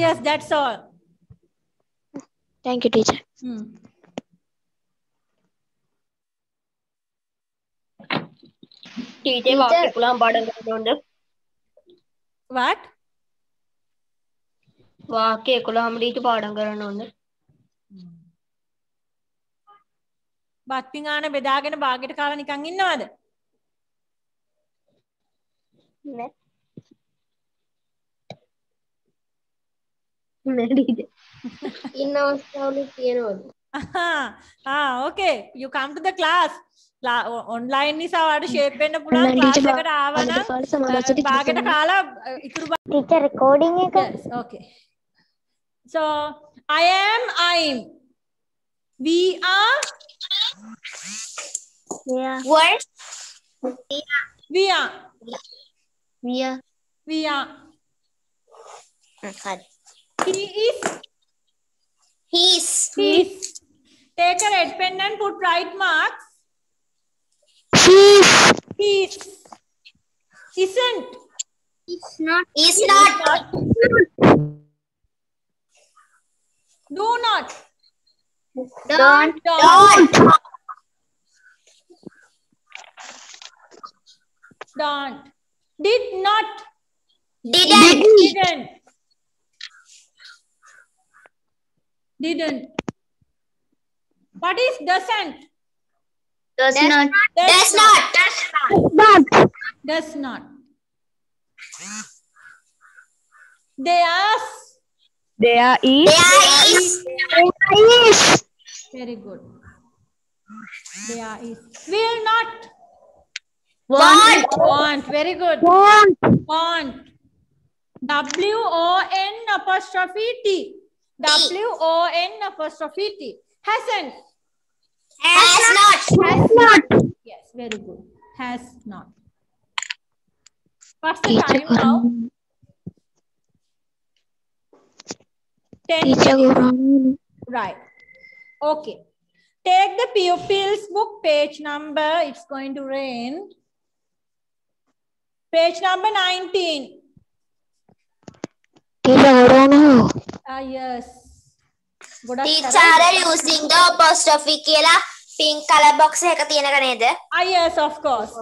Yes, that's all. Thank you, teacher. Teacher වාක්‍ය 11 පාඩම් කරන්න ඕනද? What? වාක්‍ය 11ම ටීචර් පාඩම් කරන්න ඕනද? බත් පිඟාන බෙදාගෙන බාගෙට කාලා නිකන් ඉන්නවද? නෑ. නෑ ටීචර්. ඉන්න අවස්ථාවලු තියෙනවද? Okay. You come to the class. Online නිසා වාට shape වෙන්න පුළුවන් class එකට ආවනම් බාගෙට කාලා ඉතුරු teacher recording එක. Yes, okay. So I am, I'm. We are. Yeah. What? We are. We are. He is. He's. Take a red pen and put right marks. He's. Isn't. It's not. Is not. Do not. Don't. Don't. Did not. Didn't. What is doesn't? Does not. Does not. There's. There is. Very good. There is. Will not. Want. Very good. Want. WON apostrophe T. WON apostrophe T. Hasn't. Has not. Yes, very good. Has not. What's the time now? 10 minutes. Right. Okay. Take the pupils book page number. It's going to rain. Page number 19. Yes. Teacher using the apostrophe කියලා pink color box එකක තියෙනක නේද? Yes, of course.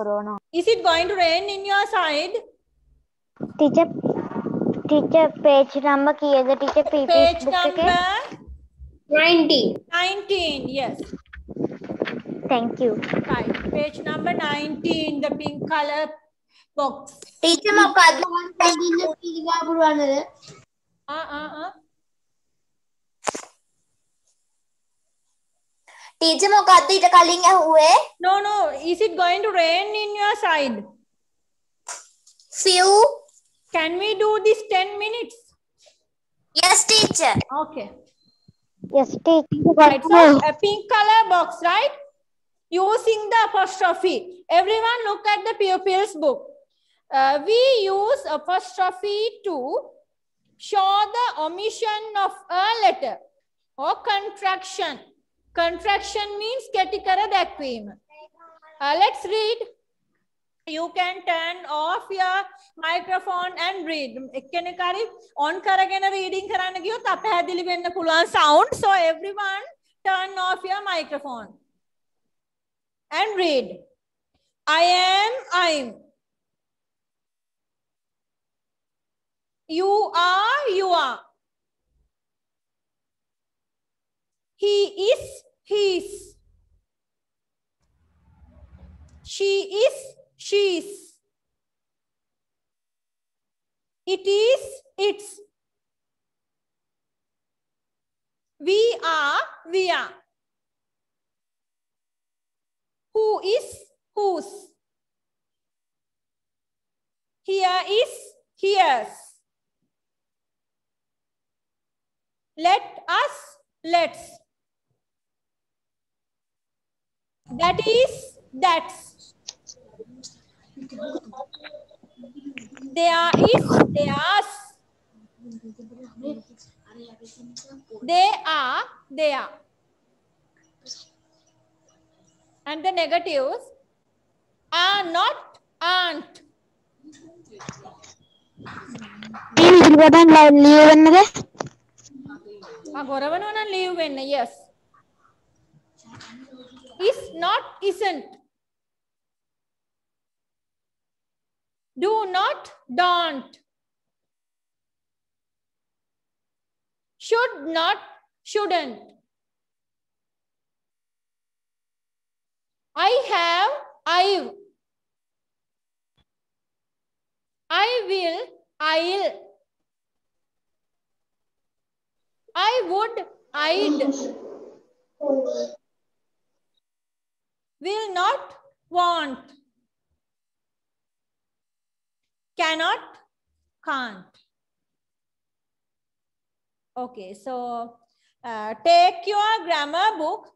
Is it going to rain in your side? Teacher page number kiyada teacher Page number 19. Yes. Thank you. Right. Page number 19, the pink color box. Teacher මොකක්ද? Teacher මොකක්ද ඊට කලින් ඇහුවේ? No. Is it going to rain in your side? Few. Can we do this 10 minutes? Yes, teacher. Okay. Yes, teacher. Right. So a pink color box, right? Using the apostrophe. Everyone look at the pupils book. We use apostrophe to show the omission of a letter or contraction. Contraction means කෙටි කර දැක්වීම. Let's read. You can turn off your microphone and read. එක්කෙනෙක් හරි on කරගෙන reading කරන්න ගියොත් අපහැදිලි වෙන්න පුළුවන් sound. So everyone turn off your microphone and read. I am, I'm. You are, you are. He is, he's. She is, she's. It is, it's. We are, we are. Who is, whose. Here is, here's. Let us, let's. That is, that's. There is, there's. They are, they are. And the negatives are not, aren't. Leave, yes. Is not, isn't. Do not, don't. Should not, shouldn't. I have, I've. I will, I'll. I would, I'd. Will not, want. Cannot, can't. Okay, so take your grammar book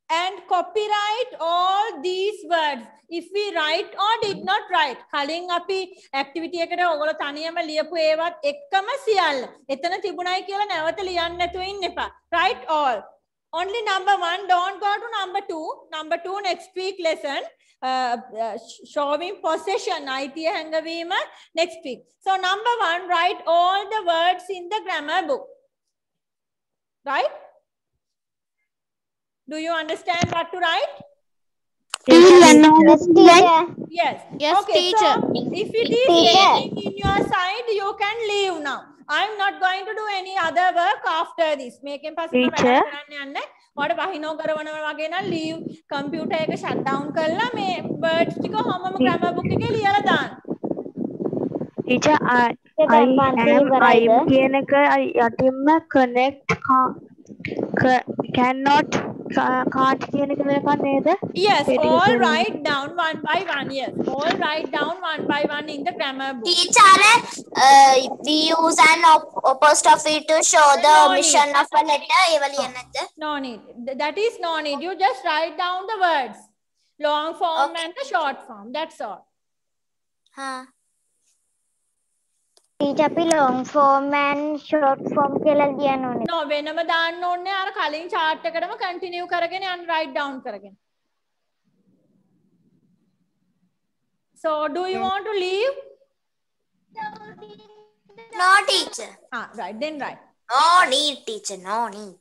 and copyright all these words. If we write or did not write, කලින් අපි activity එකට ඔයගොල්ලෝ තනියම ලියපු ඒවත් එක්කම සියල්ල. එතන තිබුණයි කියලා නැවත ලියන්න නැතුව ඉන්න එපා. Write all. Only number 1, don't go to number 2. Number 2 next week lesson. Showing possession, අයිතිය හැඟවීම next week. So number 1, write all the words in the grammar book. Right? Do you understand what to write? Yes. Yes, okay, teacher. So if it is raining in your side, you can leave now. I'm not going to do any other work after this. මේකෙන් පස්සේ මම වැඩ කරන්න යන්නේ. ඔයාලට වහිනෝ කරනවා වගේ නම් leave computer එක shut down කරලා මේ words ටික හැමෝම grammar book එකේ ලියලා දාන්න. teacher I දැන් am පන්තිල් I ඉවරයිද? කියන එක යටින්ම connect cannot can't කියන එක වෙනකන් නේද? Yes, ඒ ටික all කියනවා. write down one by one. Yes, all write down one by one in the grammar book. Teacher, we use an apostrophe to show the No omission need. of a letter. ඒව ලියන්න නැද්ද? No need. That is no need. You just write down the words. Long form Okay. and the short form. That's all. හා. Teacher අපි long form and short form කියලා ලියන්න ඕනේ. No, වෙනම දාන්න ඕනේ අර කලින් chart එකටම continue කරගෙන යන්න write down කරගෙන. So, do you want to leave? No, teacher. Ah, right. Then right. No need, teacher. No need.